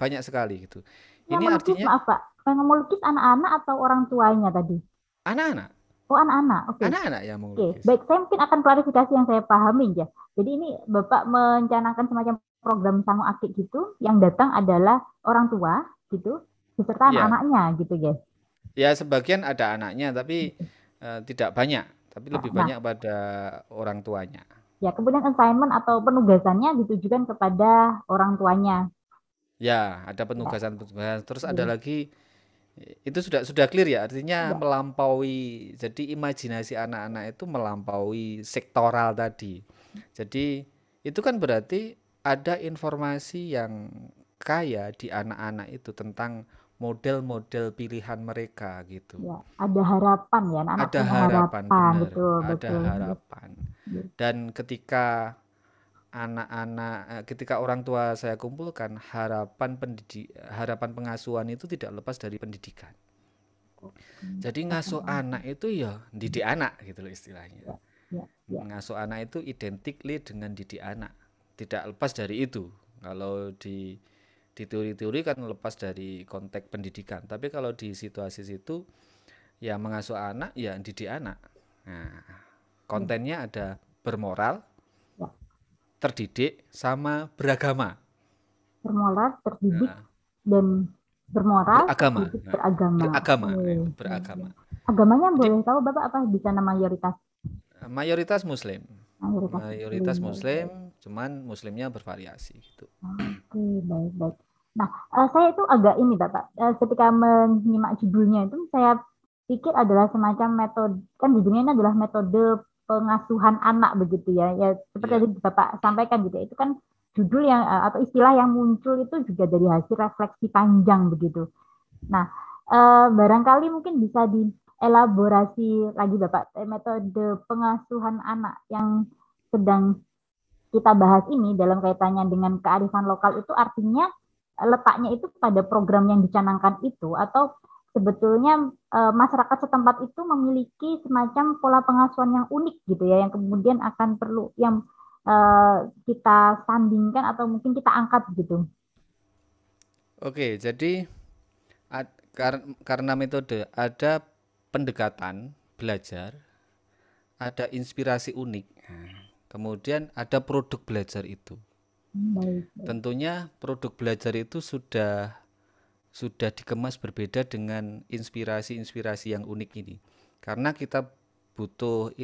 banyak sekali gitu. Yang Ini melukis, artinya maaf Pak, yang melukis anak-anak atau orang tuanya tadi? anak-anak, Oh, anak-anak. Oke. anak-anak yang Oke, melukis. baik. Saya mungkin akan klarifikasi yang saya pahami ya. Jadi ini Bapak mencanangkan semacam program Sangu Akik gitu, yang datang adalah orang tua gitu, beserta Iya, anak-anaknya gitu ya. ya sebagian ada anaknya tapi tidak banyak, tapi lebih Nah, banyak pada orang tuanya. ya kemudian assignment atau penugasannya ditujukan kepada orang tuanya. Ya, ada Ya, penugasan-penugasan. Terus ada ya, lagi itu sudah clear ya, artinya ya. melampaui. Jadi imajinasi anak-anak itu melampaui sektoral tadi. Jadi itu kan berarti ada informasi yang kaya di anak-anak itu tentang model-model pilihan mereka gitu. Ya, ada harapan ya, anak-anak Ada punya harapan, harapan, benar. betul, Ada betul. harapan. Ya, Dan ketika orang tua saya kumpulkan harapan pengasuhan itu tidak lepas dari pendidikan. Jadi ngasuh anak itu ya didik anak gitu loh istilahnya. ya, ya, ya. Ngasuh anak itu identikly dengan didik anak. Tidak lepas dari itu. Kalau di teori-teori kan lepas dari konteks pendidikan. Tapi kalau di situasi situ ya mengasuh anak ya didik anak. Nah, kontennya ada bermoral, Ya. terdidik sama beragama. Bermoral, terdidik, Nah, dan bermoral, beragama. terdidik, Nah, beragama. beragama, Oh, beragama. agamanya Jadi boleh tahu Bapak apa di sana mayoritas? mayoritas Muslim. Mayoritas Mayoritas Muslim. Muslim, cuman Muslimnya bervariasi gitu. Oke, baik, baik. Nah, saya itu agak ini Bapak, ketika menyimak judulnya itu saya pikir adalah semacam metode, kan judulnya ini adalah metode pengasuhan anak begitu ya. Ya seperti Iya. tadi Bapak sampaikan gitu. Itu kan judul yang atau istilah yang muncul itu juga dari hasil refleksi panjang begitu. Nah, barangkali mungkin bisa dielaborasi lagi Bapak, metode pengasuhan anak yang sedang kita bahas ini dalam kaitannya dengan kearifan lokal itu artinya letaknya itu pada program yang dicanangkan itu atau sebetulnya masyarakat setempat itu memiliki semacam pola pengasuhan yang unik gitu ya yang kemudian akan perlu yang kita sandingkan atau mungkin kita angkat gitu. Oke, jadi karena metode ada pendekatan belajar, ada inspirasi unik, kemudian ada produk belajar itu. Baik, baik. Tentunya produk belajar itu sudah dikemas berbeda dengan inspirasi-inspirasi yang unik ini. Karena kita butuh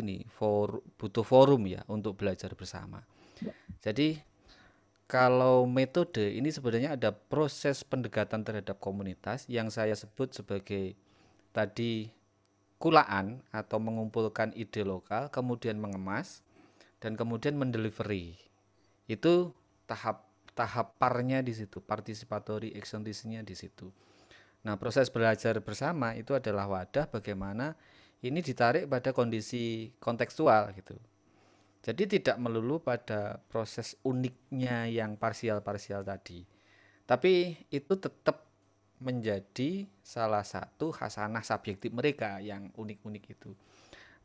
butuh forum ya untuk belajar bersama. Jadi kalau metode ini sebenarnya ada proses pendekatan terhadap komunitas yang saya sebut sebagai tadi kulaan atau mengumpulkan ide lokal, kemudian mengemas dan kemudian mendelivery. Itu tahap parnya di situ, participatory action listening-nya di situ. Nah, proses belajar bersama itu adalah wadah bagaimana ini ditarik pada kondisi kontekstual gitu. Jadi tidak melulu pada proses uniknya yang parsial-parsial tadi. Tapi itu tetap menjadi salah satu khasanah subjektif mereka yang unik-unik itu.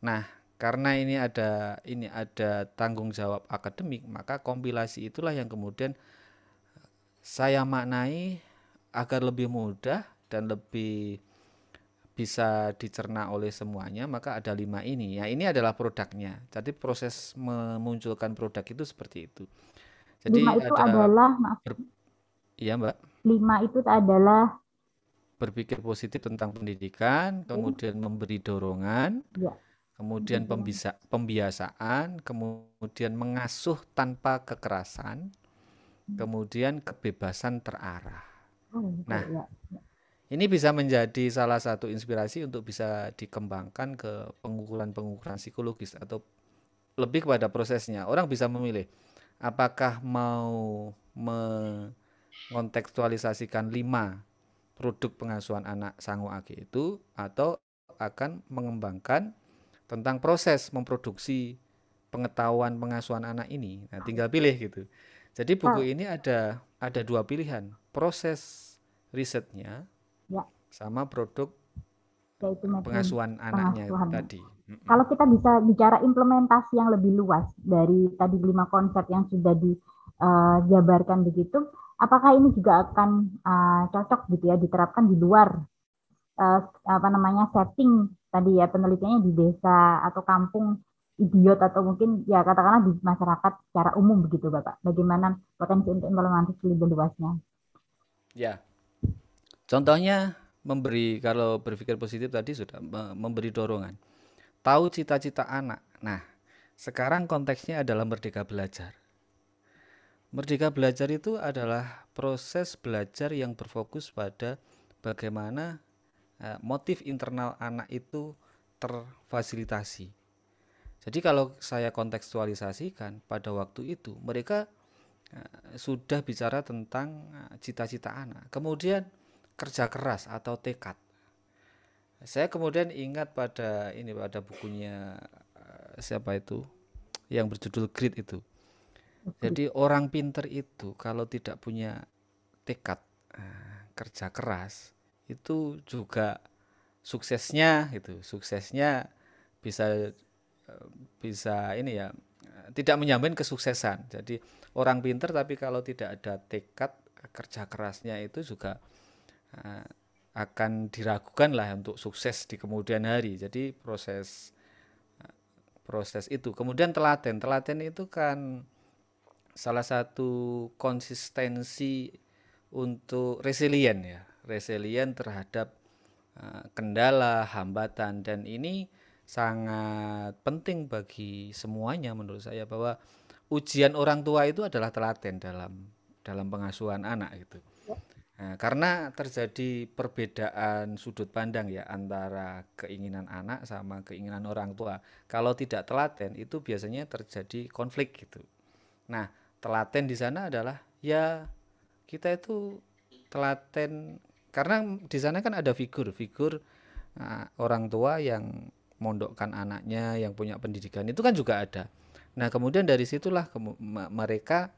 Nah, karena ini ada tanggung jawab akademik, maka kompilasi itulah yang kemudian saya maknai agar lebih mudah dan lebih bisa dicerna oleh semuanya, maka ada 5 ini. Ya, ini adalah produknya. Jadi proses memunculkan produk itu seperti itu. Jadi 5 itu adalah, maaf, iya Mbak. 5 itu adalah berpikir positif tentang pendidikan, kemudian memberi dorongan, Ya, kemudian betul. pembiasaan, kemudian mengasuh tanpa kekerasan, kemudian kebebasan terarah. Oh, betul Nah, ya. ini bisa menjadi salah satu inspirasi untuk bisa dikembangkan ke pengukuran-pengukuran psikologis atau lebih kepada prosesnya. Orang bisa memilih apakah mau mengontekstualisasikan 5 produk pengasuhan anak Sango Age itu, atau akan mengembangkan tentang proses memproduksi pengetahuan pengasuhan anak ini. Nah, tinggal pilih gitu. Jadi Kak, buku ini ada 2 pilihan, proses risetnya ya, sama produk yaitu metode pengasuhan anaknya pengasuhan. tadi. Kalau kita bisa bicara implementasi yang lebih luas dari tadi 5 konsep yang sudah dijabarkan begitu, apakah ini juga akan cocok gitu ya diterapkan di luar apa namanya setting tadi ya penelitiannya di desa atau kampung idiot atau mungkin ya katakanlah di masyarakat secara umum begitu Bapak. Bagaimana potensi untuk implementasi lebih luasnya? Ya, contohnya kalau berpikir positif tadi sudah memberi dorongan. Tahu cita-cita anak. Nah, sekarang konteksnya adalah merdeka belajar. Merdeka belajar itu adalah proses belajar yang berfokus pada bagaimana motif internal anak itu terfasilitasi. Jadi kalau saya kontekstualisasikan pada waktu itu, mereka sudah bicara tentang cita-cita anak. Kemudian kerja keras atau tekad. Saya kemudian ingat pada bukunya siapa itu yang berjudul Grit itu. Jadi orang pinter itu kalau tidak punya tekad kerja keras itu juga suksesnya bisa tidak menjamin kesuksesan. Jadi orang pinter tapi kalau tidak ada tekad kerja kerasnya itu juga akan diragukan lah untuk sukses di kemudian hari. Jadi proses itu. Kemudian telaten itu kan salah satu konsistensi untuk resilient terhadap kendala, hambatan, dan ini sangat penting bagi semuanya menurut saya, bahwa ujian orang tua itu adalah telaten dalam pengasuhan anak gitu. Nah, karena terjadi perbedaan sudut pandang ya antara keinginan anak sama keinginan orang tua. Kalau tidak telaten itu biasanya terjadi konflik gitu. Nah, telaten di sana adalah ya kita itu telaten karena di sana kan ada figur orang tua yang mondokkan anaknya, yang punya pendidikan itu kan juga ada. Nah, kemudian dari situlah mereka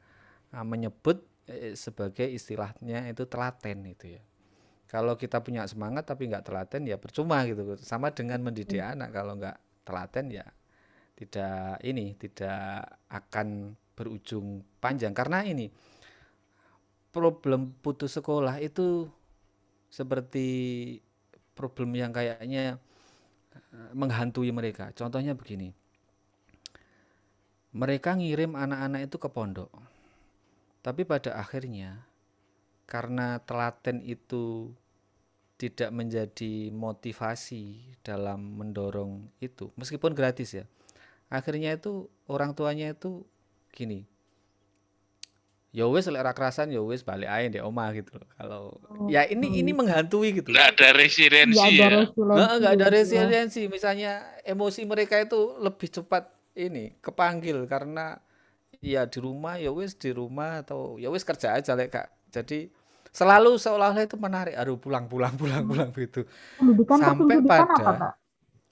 menyebut sebagai istilahnya itu telaten itu ya. Kalau kita punya semangat tapi nggak telaten ya percuma gitu. Sama dengan mendidik anak, kalau nggak telaten ya tidak akan berujung panjang. Karena ini problem putus sekolah itu seperti problem yang kayaknya menghantui mereka. Contohnya begini, mereka ngirim anak-anak itu ke pondok, tapi pada akhirnya karena telaten itu tidak menjadi motivasi dalam mendorong itu, meskipun gratis ya, akhirnya itu orang tuanya itu gini, ya wes lek kerasan ya wes balik aja di omah gitu loh. Kalau ya ini menghantui gitu. Nggak ada resiliensi ya. Nggak ada resiliensi. Misalnya emosi mereka itu lebih cepat kepanggil karena ya di rumah ya wes di rumah atau ya wes kerja aja lek Kak. Jadi selalu seolah-olah itu menarik, aduh pulang begitu. Pendidikan Sampai tertinggi di sana pada apa, Pak?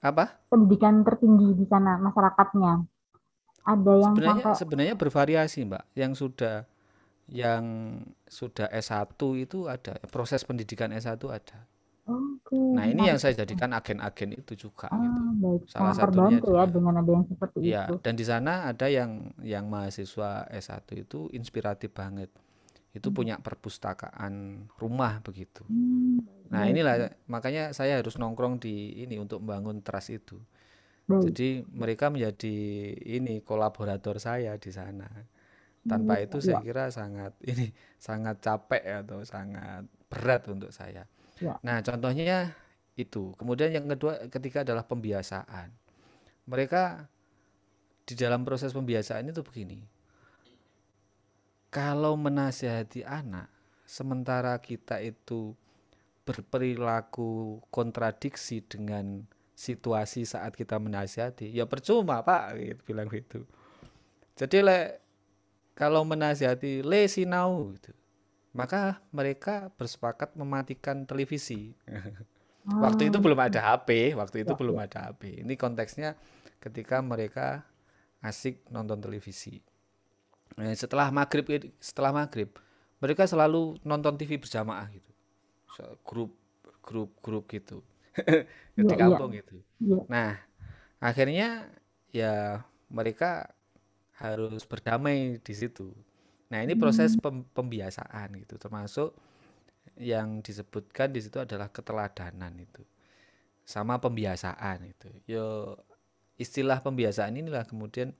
apa? Pendidikan tertinggi di sana masyarakatnya. Ada yang sampai Sebenarnya bervariasi, Mbak. Yang sudah S1 itu ada, proses pendidikan S1 ada. Nah, ini yang menarik. saya jadikan agen-agen itu juga gitu. Baik, Salah sangat satunya terbantu ya juga. dengan ada yang seperti Ya, itu. dan di sana ada yang mahasiswa S1 itu inspiratif banget. Itu punya perpustakaan rumah begitu. Nah, inilah makanya saya harus nongkrong di ini untuk membangun trust itu. Jadi mereka menjadi kolaborator saya di sana. Tanpa itu saya kira sangat capek atau sangat berat untuk saya. Ya. Nah, contohnya itu. Kemudian yang ketiga adalah pembiasaan. Mereka di dalam proses pembiasaan itu begini. Kalau menasihati anak, sementara kita itu berperilaku kontradiksi dengan situasi saat kita menasihati, ya percuma Pak, gitu, bilang gitu. Jadi kalau menasihati le sinau gitu, maka mereka bersepakat mematikan televisi. Waktu itu belum ada HP, Ini konteksnya ketika mereka asik nonton televisi. Setelah maghrib mereka selalu nonton TV berjamaah gitu, grup gitu di kampung gitu. Nah, akhirnya ya mereka harus berdamai di situ. Nah, ini proses pembiasaan gitu, termasuk yang disebutkan di situ adalah keteladanan itu sama pembiasaan itu. Yo, istilah pembiasaan inilah kemudian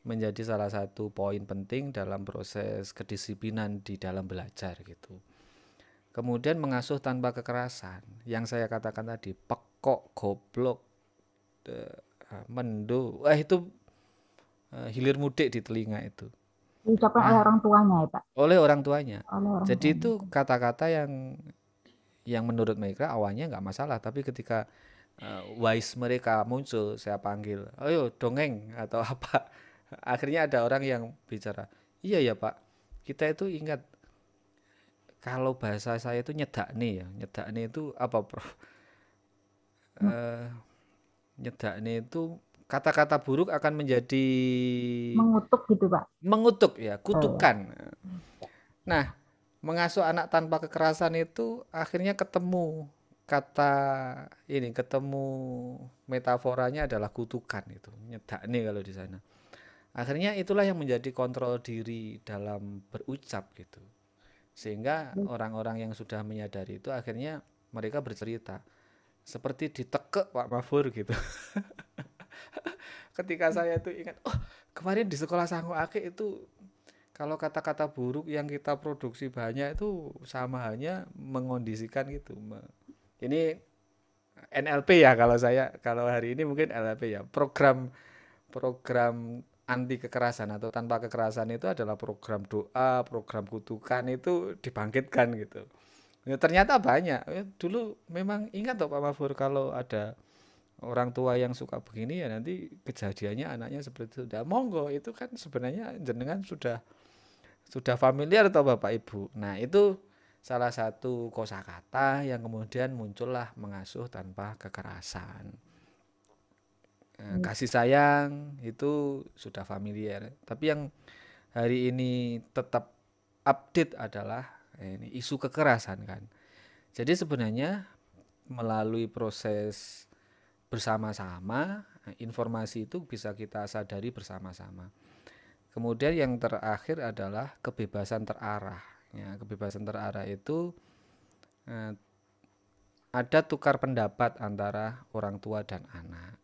menjadi salah satu poin penting dalam proses kedisiplinan di dalam belajar gitu. Kemudian mengasuh tanpa kekerasan, yang saya katakan tadi, pekok, goblok, mendo, itu hilir mudik di telinga itu. Diucapkan oleh orang tuanya ya Pak? Oleh orang tuanya. Oleh orang Jadi tuanya. itu kata-kata yang menurut mereka awalnya nggak masalah, tapi ketika wise mereka muncul, saya panggil, ayo dongeng atau apa. Akhirnya ada orang yang bicara, iya ya Pak, kita itu ingat kalau bahasa saya itu nyedakne ya. Nyedakne itu apa Prof? Nyedakne itu kata-kata buruk akan menjadi Mengutuk gitu Pak? mengutuk ya, kutukan. Nah, mengasuh anak tanpa kekerasan itu akhirnya ketemu metaforanya adalah kutukan itu, nyedakne kalau di sana. Akhirnya itulah yang menjadi kontrol diri dalam berucap gitu. Sehingga orang-orang yang sudah menyadari itu akhirnya mereka bercerita seperti ditekek Pak Mahfur gitu. Ketika saya itu ingat, kemarin di sekolah Sango Ake itu kalau kata-kata buruk yang kita produksi banyak itu sama halnya mengondisikan gitu. Ini NLP ya kalau hari ini mungkin NLP ya. Program anti kekerasan atau tanpa kekerasan itu adalah program doa, program kutukan itu dibangkitkan gitu. Ya, ternyata banyak. Dulu memang ingat Pak Mahfur kalau ada orang tua yang suka begini ya nanti kejadiannya anaknya seperti itu. Nah, monggo itu kan sebenarnya jenengan sudah familiar atau Bapak Ibu. Nah, itu salah satu kosakata yang kemudian muncullah mengasuh tanpa kekerasan. Kasih sayang itu sudah familiar. Tapi yang hari ini tetap update adalah ini isu kekerasan kan. Jadi sebenarnya melalui proses bersama-sama informasi itu bisa kita sadari bersama-sama. Kemudian yang terakhir adalah kebebasan terarah. Ya, kebebasan terarah itu ada tukar pendapat antara orang tua dan anak.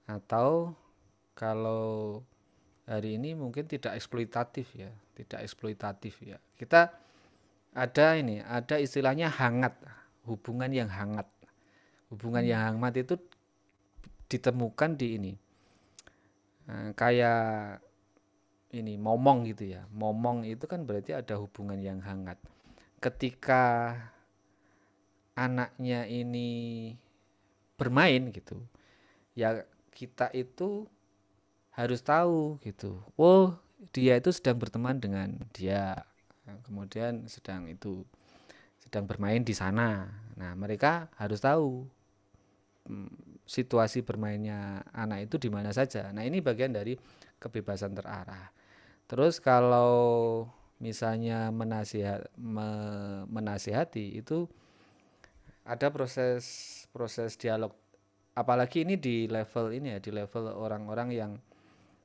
Atau kalau hari ini mungkin tidak eksploitatif ya. Kita ada istilahnya hangat, hubungan yang hangat. Hubungan yang hangat itu ditemukan di ini. Kayak ini momong gitu ya. Momong itu kan berarti ada hubungan yang hangat. Ketika anaknya ini bermain gitu, ya kita itu harus tahu gitu. Oh, dia itu sedang berteman dengan dia. Kemudian sedang bermain di sana. Nah, mereka harus tahu situasi bermainnya anak itu di mana saja. Nah, ini bagian dari kebebasan terarah. Terus kalau misalnya menasihati itu ada proses dialog. Apalagi ini di level orang-orang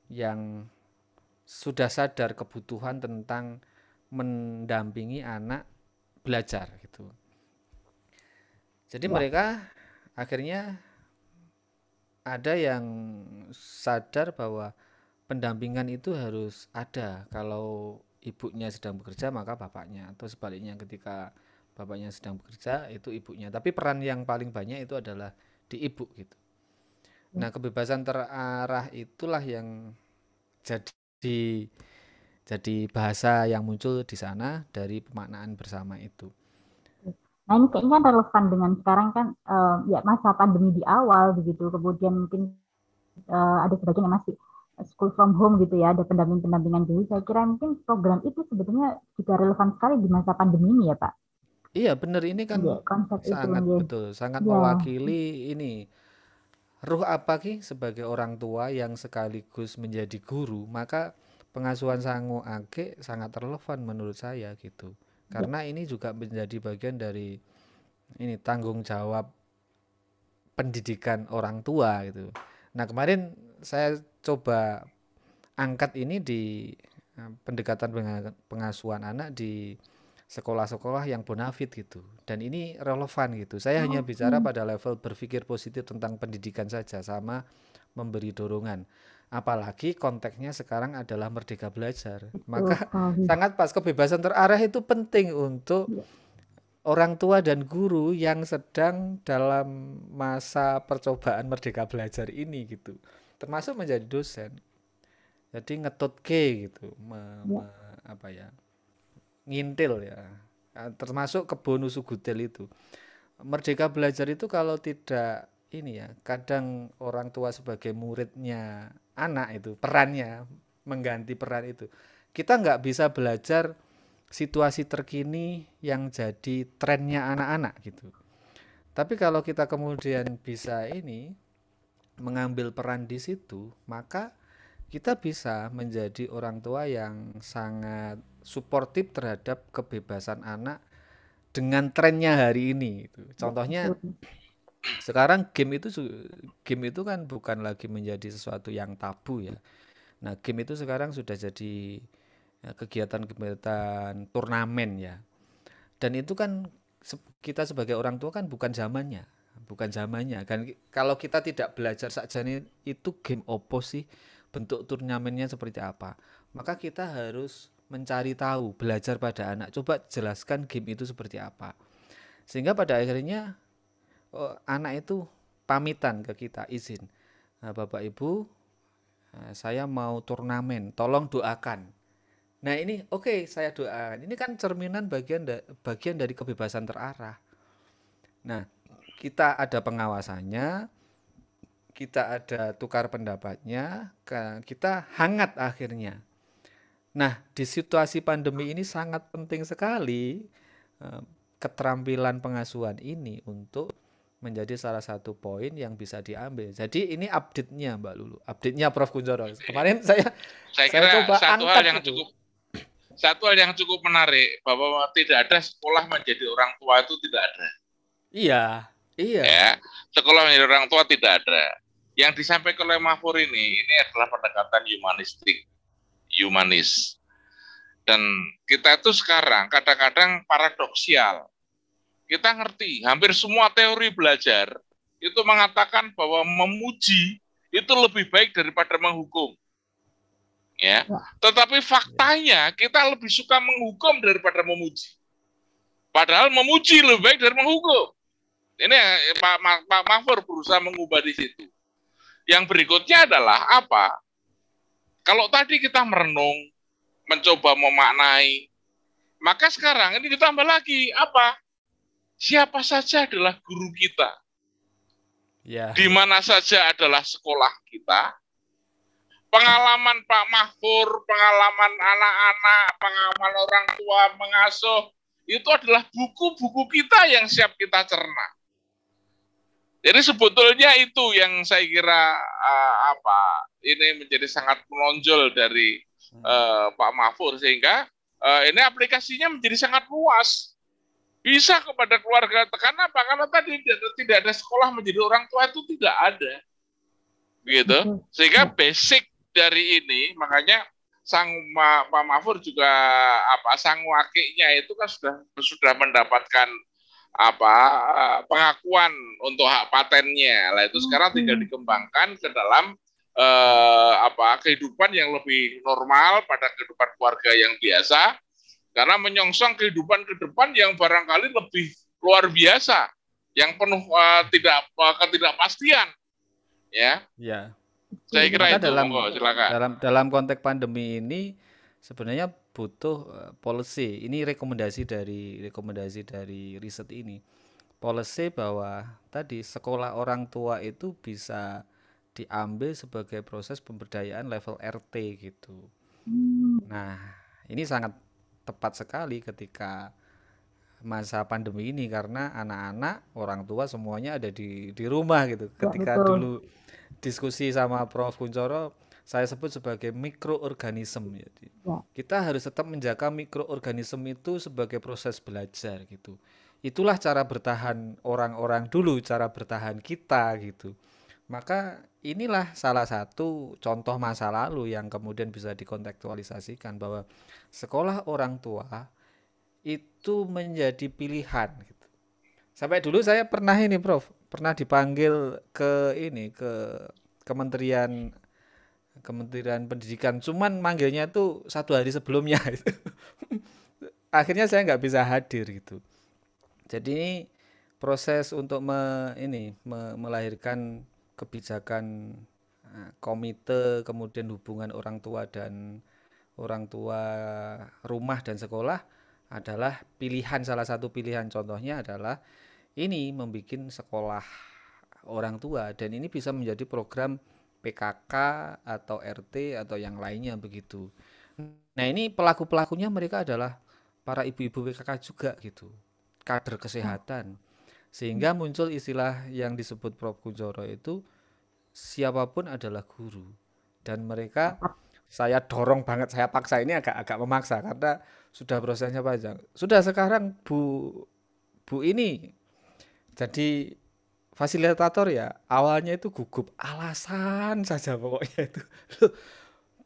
yang sudah sadar kebutuhan tentang mendampingi anak belajar gitu. Jadi mereka akhirnya ada yang sadar bahwa pendampingan itu harus ada. Kalau ibunya sedang bekerja maka bapaknya, atau sebaliknya ketika bapaknya sedang bekerja, itu ibunya. Tapi peran yang paling banyak itu adalah di ibu gitu. Nah, kebebasan terarah itulah yang jadi bahasa yang muncul di sana dari pemaknaan bersama itu. Nah ini kayaknya relevan dengan sekarang kan ya masa pandemi di awal begitu, kemudian mungkin ada sebagian yang masih school from home gitu ya, ada pendampingan. Jadi saya kira mungkin program itu sebetulnya juga relevan sekali di masa pandemi ini ya Pak. Iya benar, ini kan Ya, konsep itu sangat ya. betul, sangat Ya, mewakili ini. Ruh apa Ki sebagai orang tua yang sekaligus menjadi guru, maka pengasuhan sangu ake sangat relevan menurut saya gitu. ya, Karena ini juga menjadi bagian dari ini tanggung jawab pendidikan orang tua gitu. Nah, kemarin saya coba angkat ini di pendekatan pengasuhan anak di sekolah-sekolah yang bonafit gitu. Dan ini relevan gitu. Saya hanya bicara pada level berpikir positif tentang pendidikan saja sama memberi dorongan. Apalagi konteksnya sekarang adalah Merdeka Belajar. Maka sangat pas, kebebasan terarah itu penting untuk orang tua dan guru yang sedang dalam masa percobaan Merdeka Belajar ini gitu. Termasuk menjadi dosen. Jadi ngetut ke gitu, apa ya, ngintil ya, termasuk ke bonus Sugutel itu. Merdeka Belajar itu kalau tidak ini ya, kadang orang tua sebagai muridnya anak itu perannya mengganti peran itu. Kita nggak bisa belajar situasi terkini yang jadi trennya anak-anak gitu. Tapi kalau kita kemudian bisa ini mengambil peran di situ, maka kita bisa menjadi orang tua yang sangat suportif terhadap kebebasan anak dengan trennya hari ini. Contohnya sekarang game itu kan bukan lagi menjadi sesuatu yang tabu ya. Nah, game itu sekarang sudah jadi kegiatan-kegiatan turnamen ya. Dan itu kan kita sebagai orang tua kan bukan zamannya. Kan kalau kita tidak belajar sakjane itu game opo sih, bentuk turnamennya seperti apa, maka kita harus mencari tahu, belajar pada anak, coba jelaskan game itu seperti apa, sehingga pada akhirnya anak itu pamitan ke kita, izin, Bapak Ibu, saya mau turnamen, tolong doakan. Nah ini oke, saya doakan. Ini kan cerminan bagian dari kebebasan terarah. Nah, kita ada pengawasannya, kita ada tukar pendapatnya, kita hangat akhirnya. Nah, di situasi pandemi ini sangat penting sekali keterampilan pengasuhan ini untuk menjadi salah satu poin yang bisa diambil. Jadi ini update-nya Mbak Lulu, update-nya Prof. Kunchoro. Kemarin saya kira coba angkat satu hal yang cukup menarik, bahwa tidak ada sekolah menjadi orang tua itu tidak ada. Iya. Ya, sekolah menjadi orang tua tidak ada. Yang disampaikan oleh Mahfur ini adalah pendekatan humanis. Dan kita itu sekarang kadang-kadang paradoksial. Kita ngerti, hampir semua teori belajar itu mengatakan bahwa memuji itu lebih baik daripada menghukum. Ya. Tetapi faktanya kita lebih suka menghukum daripada memuji. Padahal memuji lebih baik dari menghukum. Ini Pak Mahfur berusaha mengubah di situ. Yang berikutnya adalah apa? Kalau tadi kita merenung, mencoba memaknai, maka sekarang ini ditambah lagi apa? Siapa saja adalah guru kita. Ya. Di mana saja adalah sekolah kita. Pengalaman Pak Mahfur, pengalaman anak-anak, pengalaman orang tua mengasuh, itu adalah buku-buku kita yang siap kita cerna. Jadi sebetulnya itu yang saya kira ini menjadi sangat menonjol dari Pak Mahfur, sehingga ini aplikasinya menjadi sangat luas. Bisa kepada keluarga. Karena apa? Karena tadi tidak ada sekolah menjadi orang tua itu tidak ada. Begitu. Sehingga basic dari ini, makanya Pak Mahfur juga sang wakilnya itu kan sudah mendapatkan pengakuan untuk hak patennya. Lah itu sekarang tinggal dikembangkan ke dalam kehidupan yang lebih normal, pada kehidupan keluarga yang biasa, Karena menyongsong kehidupan ke depan yang barangkali lebih luar biasa, yang penuh ketidakpastian, ya. Ya. Saya kira Maka itu, monggo silakan. dalam konteks pandemi ini sebenarnya butuh policy. Ini rekomendasi dari riset ini. Policy bahwa tadi sekolah orang tua itu bisa diambil sebagai proses pemberdayaan level RT gitu. Nah, ini sangat tepat sekali ketika masa pandemi ini karena anak-anak, orang tua semuanya ada di rumah gitu. Ketika betul. dulu diskusi sama Prof. Kuncoro, saya sebut sebagai mikroorganisme. Jadi Ya. kita harus tetap menjaga mikroorganisme itu sebagai proses belajar gitu. Itulah cara bertahan orang-orang dulu, cara bertahan kita gitu. Maka inilah salah satu contoh masa lalu yang kemudian bisa dikontekstualisasikan bahwa sekolah orang tua itu menjadi pilihan gitu. Sampai dulu saya pernah ini Prof, pernah dipanggil ke Kementerian Pendidikan, cuman manggilnya tuh 1 hari sebelumnya. Akhirnya saya nggak bisa hadir gitu. Jadi ini proses untuk melahirkan kebijakan komite, kemudian hubungan orang tua rumah dan sekolah adalah pilihan, salah satu pilihan contohnya adalah ini membuat sekolah orang tua, dan ini bisa menjadi program PKK atau RT atau yang lainnya begitu. Nah, ini pelaku-pelakunya mereka adalah para ibu-ibu PKK juga gitu, kader kesehatan. Sehingga muncul istilah yang disebut Prof. Kuncoro itu siapapun adalah guru. Dan mereka saya dorong banget, saya paksa, ini agak memaksa karena sudah prosesnya panjang. Sudah sekarang Bu ini jadi fasilitator ya, awalnya itu gugup, alasan saja pokoknya itu. Loh,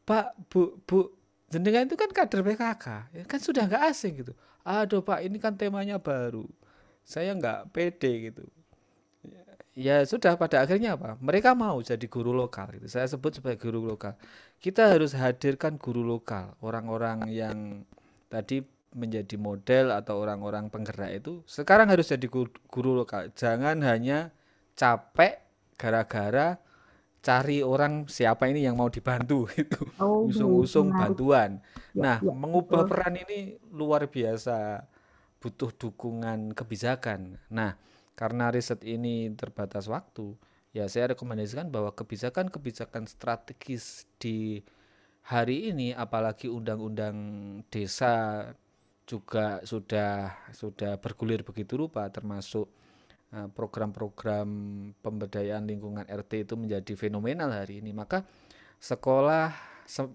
Pak, Bu, jenengan itu kan kader PKK, ya kan sudah nggak asing gitu. Aduh Pak, ini kan temanya baru, saya nggak pede gitu. Ya sudah, pada akhirnya apa? Mereka mau jadi guru lokal gitu. Saya sebut sebagai guru lokal. Kita harus hadirkan guru lokal, orang-orang yang tadi menjadi model atau orang-orang penggerak itu sekarang harus jadi guru lokal. Jangan hanya capek gara-gara cari orang siapa ini yang mau dibantu itu, usung-usung bantuan. Nah, mengubah peran ini luar biasa, butuh dukungan kebijakan. Nah, karena riset ini terbatas waktu, ya saya rekomendasikan bahwa kebijakan-kebijakan strategis di hari ini, apalagi undang-undang desa juga sudah bergulir begitu rupa, termasuk program-program pemberdayaan lingkungan RT itu menjadi fenomenal hari ini. Maka sekolah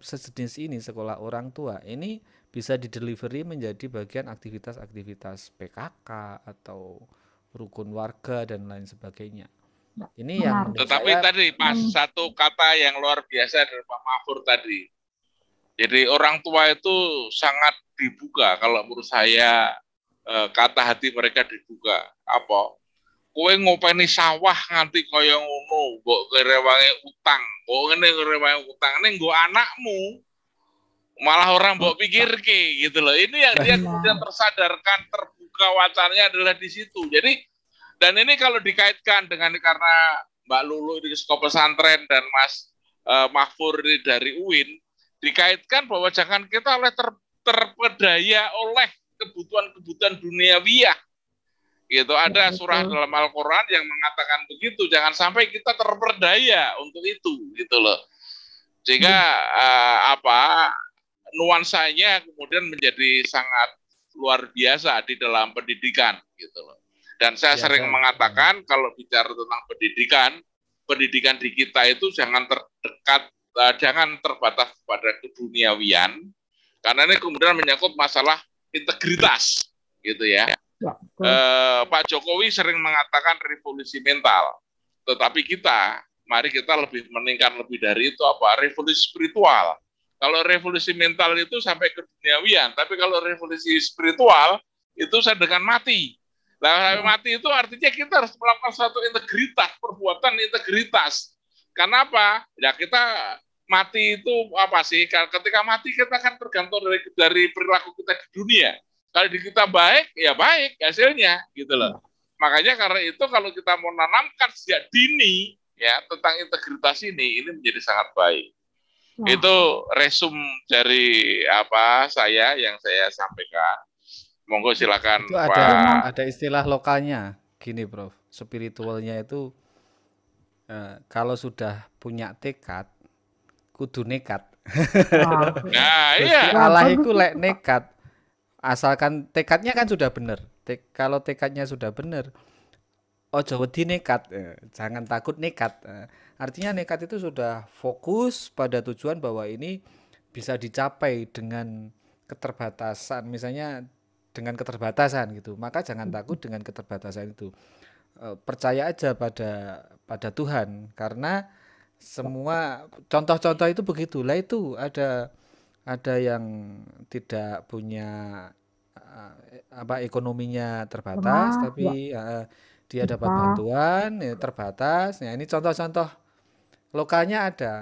sejenis ini, sekolah orang tua ini bisa didelivery menjadi bagian aktivitas-aktivitas PKK atau rukun warga dan lain sebagainya. Ini yang tetapi tadi pas satu kata yang luar biasa dari Pak Mahfur tadi. Jadi orang tua itu sangat dibuka, kalau menurut saya kata hati mereka dibuka. Apa? Kowe ngopeni sawah nganti kaya ngono, mbok kerewange utang. Kok ngene kerewange utang ning nggo anakmu. Malah orang mbok pikirke gitu loh. Ini yang dia kemudian tersadarkan, terbuka wacananya adalah di situ. Jadi, dan ini kalau dikaitkan dengan, karena Mbak Lulu ini sekolah pesantren dan Mas Mahfur ini dari UIN, dikaitkan bahwa jangan kita terpedaya oleh kebutuhan-kebutuhan duniawiah. Gitu, ada surah dalam Al-Quran yang mengatakan begitu, jangan sampai kita terperdaya untuk itu, gitu loh. Sehingga nuansanya kemudian menjadi sangat luar biasa di dalam pendidikan, gitu loh. Dan saya sering mengatakan kalau bicara tentang pendidikan di kita itu jangan jangan terbatas pada keduniawian, karena ini kemudian menyangkut masalah integritas, gitu ya. Pak Jokowi sering mengatakan revolusi mental, tetapi mari kita lebih meningkat lebih dari itu, revolusi spiritual. Kalau revolusi mental itu sampai ke duniawian, tapi kalau revolusi spiritual itu saya dengan mati. Nah, sampai mati itu artinya kita harus melakukan suatu integritas, perbuatan integritas. Karena apa? Ya kita mati itu apa sih? Ketika mati kita kan tergantung dari perilaku kita di dunia. Kalau di kita baik, ya baik hasilnya gitu loh. Makanya karena itu kalau kita mau nanamkan sejak dini ya tentang integritas ini menjadi sangat baik. Itu resum dari saya yang saya sampaikan. Monggo silakan Itu Pak. ada istilah lokalnya gini, Prof. Spiritualnya itu kalau sudah punya tekad kudu nekat. Nah, iya. Allah itu lek nekat. Asalkan tekadnya kan sudah benar. Kalau tekadnya sudah benar, ojo wedi nekat, jangan takut nekat. Artinya nekat itu sudah fokus pada tujuan bahwa ini bisa dicapai dengan keterbatasan, misalnya dengan keterbatasan gitu. Maka jangan takut dengan keterbatasan itu. Percaya aja pada Tuhan, karena semua contoh-contoh itu begitulah. Itu ada yang tidak punya ekonominya terbatas, tapi dia dapat bantuan terbatas. Nah, ini contoh-contoh lokalnya ada.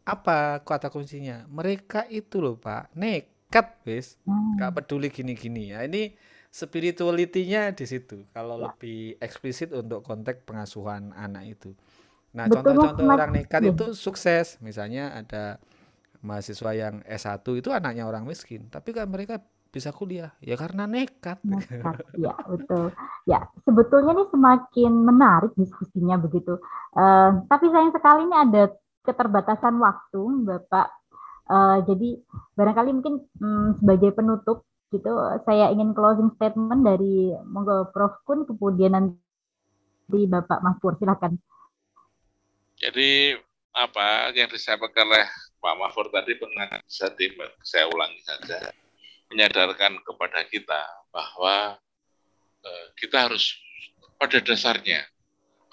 Apa kata kuncinya? Mereka itu loh Pak, nekat wis, nggak peduli gini-gini. Ya, ini spirituality-nya di situ. Kalau lebih eksplisit untuk konteks pengasuhan anak itu. Nah, contoh-contoh orang nekat itu sukses. Misalnya ada mahasiswa yang S1 itu anaknya orang miskin, tapi kan mereka bisa kuliah ya karena nekat. Ya, betul. Ya, sebetulnya ini semakin menarik diskusinya begitu. Tapi sayang sekali ini ada keterbatasan waktu, Bapak. Jadi barangkali mungkin sebagai penutup gitu, saya ingin closing statement dari monggo Prof Kun, kemudian nanti Bapak Mahfur, silakan. Jadi yang disampaikan oleh Pak Mahfur tadi pernah saya ulangi saja, menyadarkan kepada kita bahwa kita harus pada dasarnya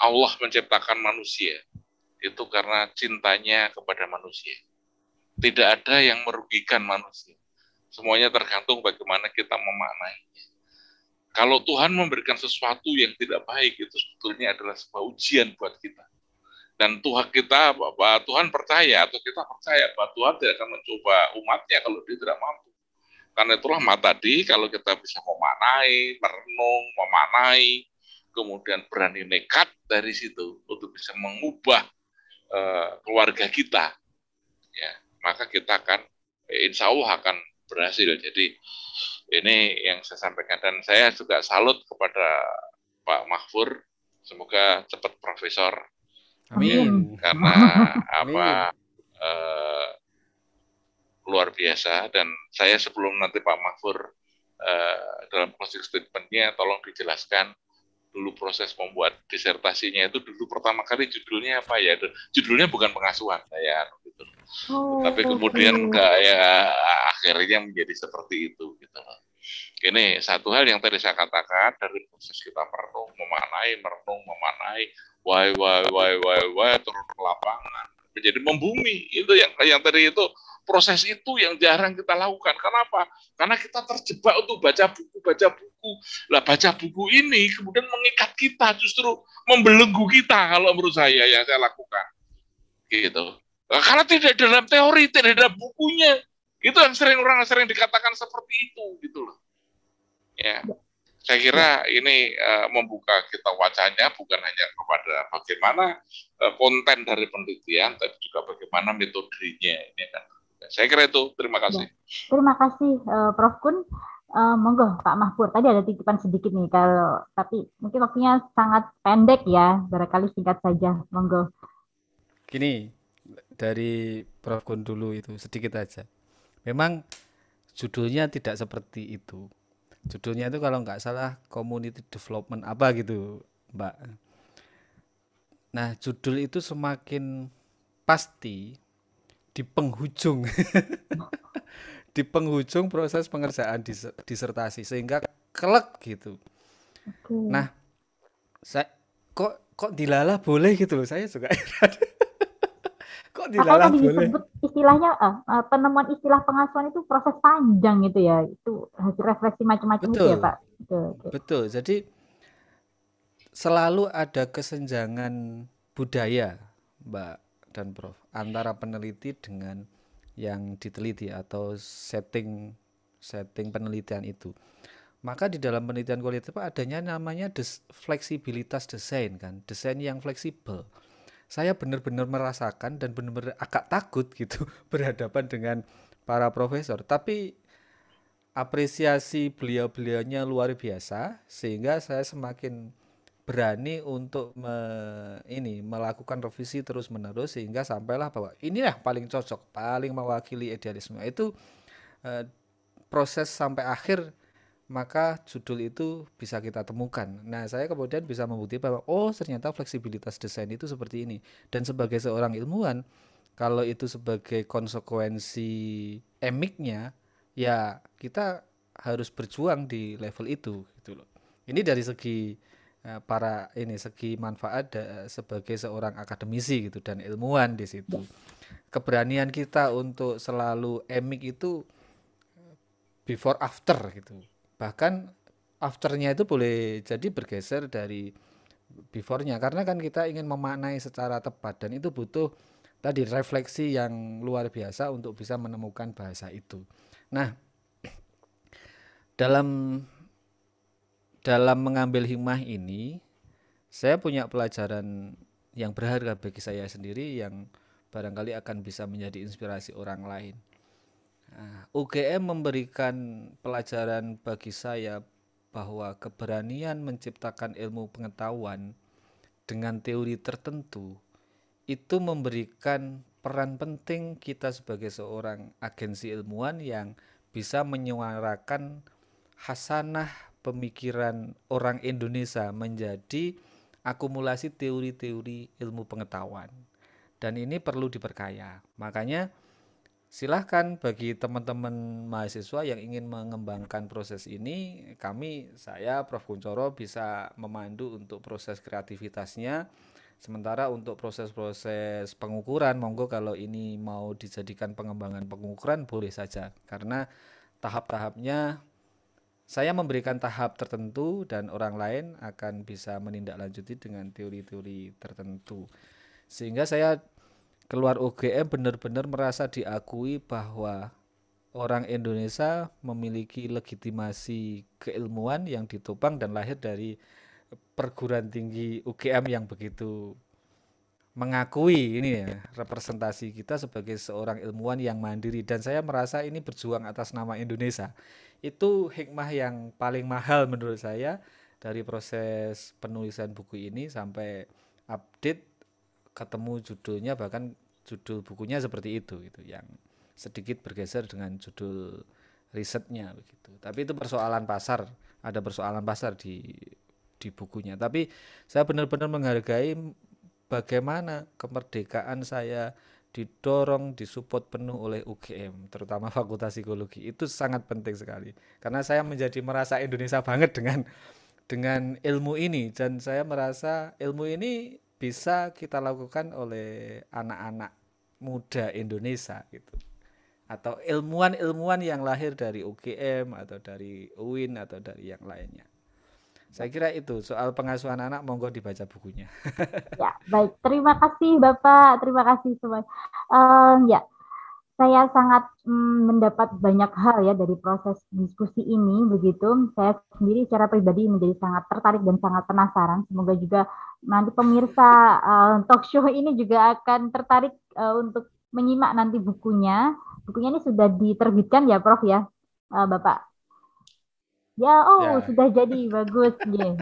Allah menciptakan manusia itu karena cintanya kepada manusia. Tidak ada yang merugikan manusia. Semuanya tergantung bagaimana kita memaknainya. Kalau Tuhan memberikan sesuatu yang tidak baik, itu sebetulnya adalah sebuah ujian buat kita. Dan Tuhan Tuhan percaya atau kita percaya bahwa Tuhan tidak akan mencoba umatnya kalau dia tidak mampu. Karena itulah tadi kalau kita bisa memaknai, merenung, memaknai, kemudian berani nekat dari situ untuk bisa mengubah keluarga kita, ya maka kita akan insya Allah akan berhasil. Jadi ini yang saya sampaikan, dan saya juga salut kepada Pak Mahfur, semoga cepat profesor. Amin. Karena luar biasa. Dan saya sebelum nanti Pak Mahfur dalam closing statement-nya tolong dijelaskan dulu proses membuat disertasinya itu dulu pertama kali judulnya apa ya? Judulnya bukan pengasuhan saya gitu. Tapi kemudian akhirnya menjadi seperti itu gitu loh. Ini satu hal yang tadi saya katakan, dari proses kita merenung, memaknai, turun ke lapangan, menjadi membumi. Itu yang tadi itu, proses itu yang jarang kita lakukan. Kenapa? Karena kita terjebak untuk baca buku. Lah baca buku ini kemudian mengikat kita, justru membelenggu kita kalau menurut saya yang saya lakukan. Gitu. Karena tidak dalam teori, tidak dalam bukunya. Itu yang orang sering dikatakan seperti itu gitu loh. Ya. Saya kira ini membuka kita wacanya bukan hanya kepada bagaimana konten dari penelitian, tapi juga bagaimana metodenya ini kan. Saya kira itu. Terima kasih. Terima kasih Prof Kun. Monggo Pak Mahfur. Tadi ada titipan sedikit nih, tapi mungkin waktunya sangat pendek ya. Barangkali singkat saja. Monggo. Gini, dari Prof Kun dulu itu sedikit aja. Memang judulnya tidak seperti itu. Judulnya itu kalau nggak salah community development apa gitu, Mbak. Nah, judul itu semakin pasti di penghujung di penghujung proses pengerjaan disertasi, sehingga kelek gitu. Nah, saya kok dilalah boleh gitu loh, saya juga kok dilalah boleh. Disebut istilahnya penemuan istilah pengasuhan itu proses panjang gitu ya, itu hasil refleksi macam-macam itu ya Pak. Betul. Jadi selalu ada kesenjangan budaya, Mbak dan Prof, antara peneliti dengan yang diteliti atau setting penelitian itu. Maka di dalam penelitian kualitatif adanya namanya fleksibilitas desain kan, desain yang fleksibel. Saya benar-benar merasakan dan benar-benar agak takut gitu berhadapan dengan para profesor, tapi apresiasi beliau-beliaunya luar biasa sehingga saya semakin berani untuk melakukan revisi terus-menerus sehingga sampailah bahwa inilah paling cocok, paling mewakili idealisme. Itu proses sampai akhir, maka judul itu bisa kita temukan. Nah, saya kemudian bisa membuktikan bahwa ternyata fleksibilitas desain itu seperti ini. Dan sebagai seorang ilmuwan, kalau itu sebagai konsekuensi emiknya, ya kita harus berjuang di level itu gitu loh. Ini dari segi segi manfaat sebagai seorang akademisi gitu dan ilmuwan di situ. Keberanian kita untuk selalu emik itu before after gitu. Bahkan afternya itu boleh jadi bergeser dari before-nya, karena kan kita ingin memaknai secara tepat dan itu butuh tadi refleksi yang luar biasa untuk bisa menemukan bahasa itu. Nah, dalam mengambil hikmah ini, saya punya pelajaran yang berharga bagi saya sendiri yang barangkali akan bisa menjadi inspirasi orang lain. UGM memberikan pelajaran bagi saya bahwa keberanian menciptakan ilmu pengetahuan dengan teori tertentu itu memberikan peran penting kita sebagai seorang agensi ilmuwan yang bisa menyuarakan hasanah pemikiran orang Indonesia menjadi akumulasi teori-teori ilmu pengetahuan. Dan ini perlu diperkaya. Makanya silahkan bagi teman-teman mahasiswa yang ingin mengembangkan proses ini, saya Prof. Kunchoro bisa memandu untuk proses kreativitasnya. Sementara untuk proses-proses pengukuran, monggo kalau ini mau dijadikan pengembangan pengukuran boleh saja. Karena tahap-tahapnya saya memberikan tahap tertentu dan orang lain akan bisa menindaklanjuti dengan teori-teori tertentu. Sehingga saya keluar UGM benar-benar merasa diakui bahwa orang Indonesia memiliki legitimasi keilmuan yang ditopang dan lahir dari perguruan tinggi UGM yang begitu mengakui ini ya, representasi kita sebagai seorang ilmuwan yang mandiri, dan saya merasa ini berjuang atas nama Indonesia. Itu hikmah yang paling mahal menurut saya dari proses penulisan buku ini sampai update ketemu judulnya, bahkan judul bukunya seperti itu gitu, yang sedikit bergeser dengan judul risetnya begitu. Tapi itu persoalan pasar, ada persoalan pasar di bukunya. Tapi saya benar-benar menghargai bagaimana kemerdekaan saya didorong, disupport penuh oleh UGM, terutama Fakultas Psikologi. Itu sangat penting sekali. Karena saya menjadi merasa Indonesia banget dengan ilmu ini, dan saya merasa ilmu ini bisa kita lakukan oleh anak-anak muda Indonesia gitu, atau ilmuwan-ilmuwan yang lahir dari UGM atau dari UIN atau dari yang lainnya. Saya kira itu soal pengasuhan anak, monggo dibaca bukunya. Ya, baik. Terima kasih Bapak, terima kasih semua. Ya, saya sangat mendapat banyak hal ya dari proses diskusi ini begitu. Saya sendiri secara pribadi menjadi sangat tertarik dan sangat penasaran. Semoga juga nanti pemirsa talk show ini juga akan tertarik untuk menyimak nanti bukunya. Bukunya ini sudah diterbitkan ya, Prof ya, Bapak? Ya, Ya. sudah jadi, bagus. Yeah.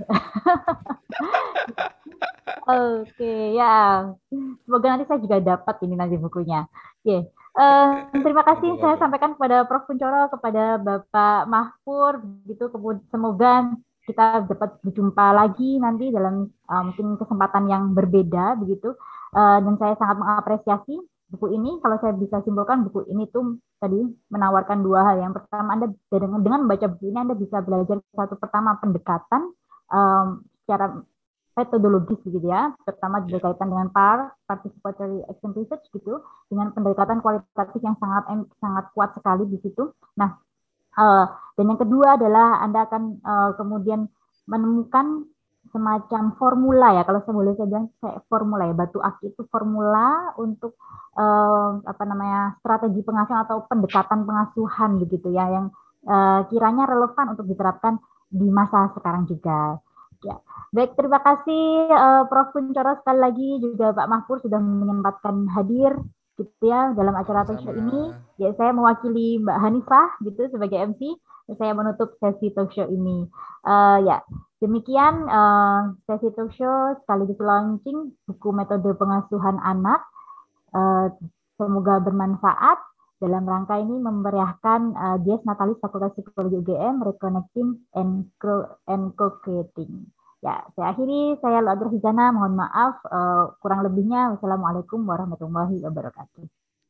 Oke, ya. Semoga nanti saya juga dapat ini nanti bukunya. Yeah. Terima kasih saya sampaikan kepada Prof. Kunchoro, kepada Bapak Mahfur, gitu. Semoga kita dapat berjumpa lagi nanti dalam mungkin kesempatan yang berbeda, begitu. Dan saya sangat mengapresiasi buku ini. Kalau saya bisa simpulkan, buku ini tuh tadi menawarkan dua hal. Yang pertama, Anda dengan membaca buku ini Anda bisa belajar satu, pertama pendekatan secara metodologis gitu ya, terutama berkaitan dengan participatory action research gitu, dengan pendekatan kualitatif yang sangat kuat sekali di situ. Nah, dan yang kedua adalah Anda akan kemudian menemukan semacam formula ya, kalau boleh saya bilang kayak formula ya, batu akik itu formula untuk strategi pengasuhan atau pendekatan pengasuhan begitu ya, yang kiranya relevan untuk diterapkan di masa sekarang juga. Ya, baik, terima kasih Prof. Kuncoro sekali lagi, juga Pak Mahfur sudah menyempatkan hadir gitu ya dalam acara talk show ini. Ya, saya mewakili Mbak Hanifah gitu sebagai MC. Saya menutup sesi talk show ini. Ya, demikian sesi talk show sekaligus launching buku metode pengasuhan anak. Semoga bermanfaat dalam rangka ini memeriahkan Dies Natalis Fakultas Psikologi UGM, Reconnecting and Co-Creating. Ya, saya akhiri. Saya Lu'adra Hizana, mohon maaf kurang lebihnya. Wassalamualaikum warahmatullahi wabarakatuh.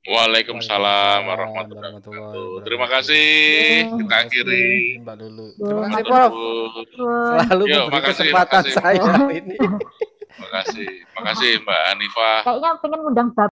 Waalaikumsalam warahmatullahi wabarakatuh. Terima kasih. Kita akhiri. Mbak Lulu. Terima kasih, Prof. Selalu Yo, memberi kesempatan saya ini. Terima kasih Mbak Hanifah. Kayaknya pengen ngundang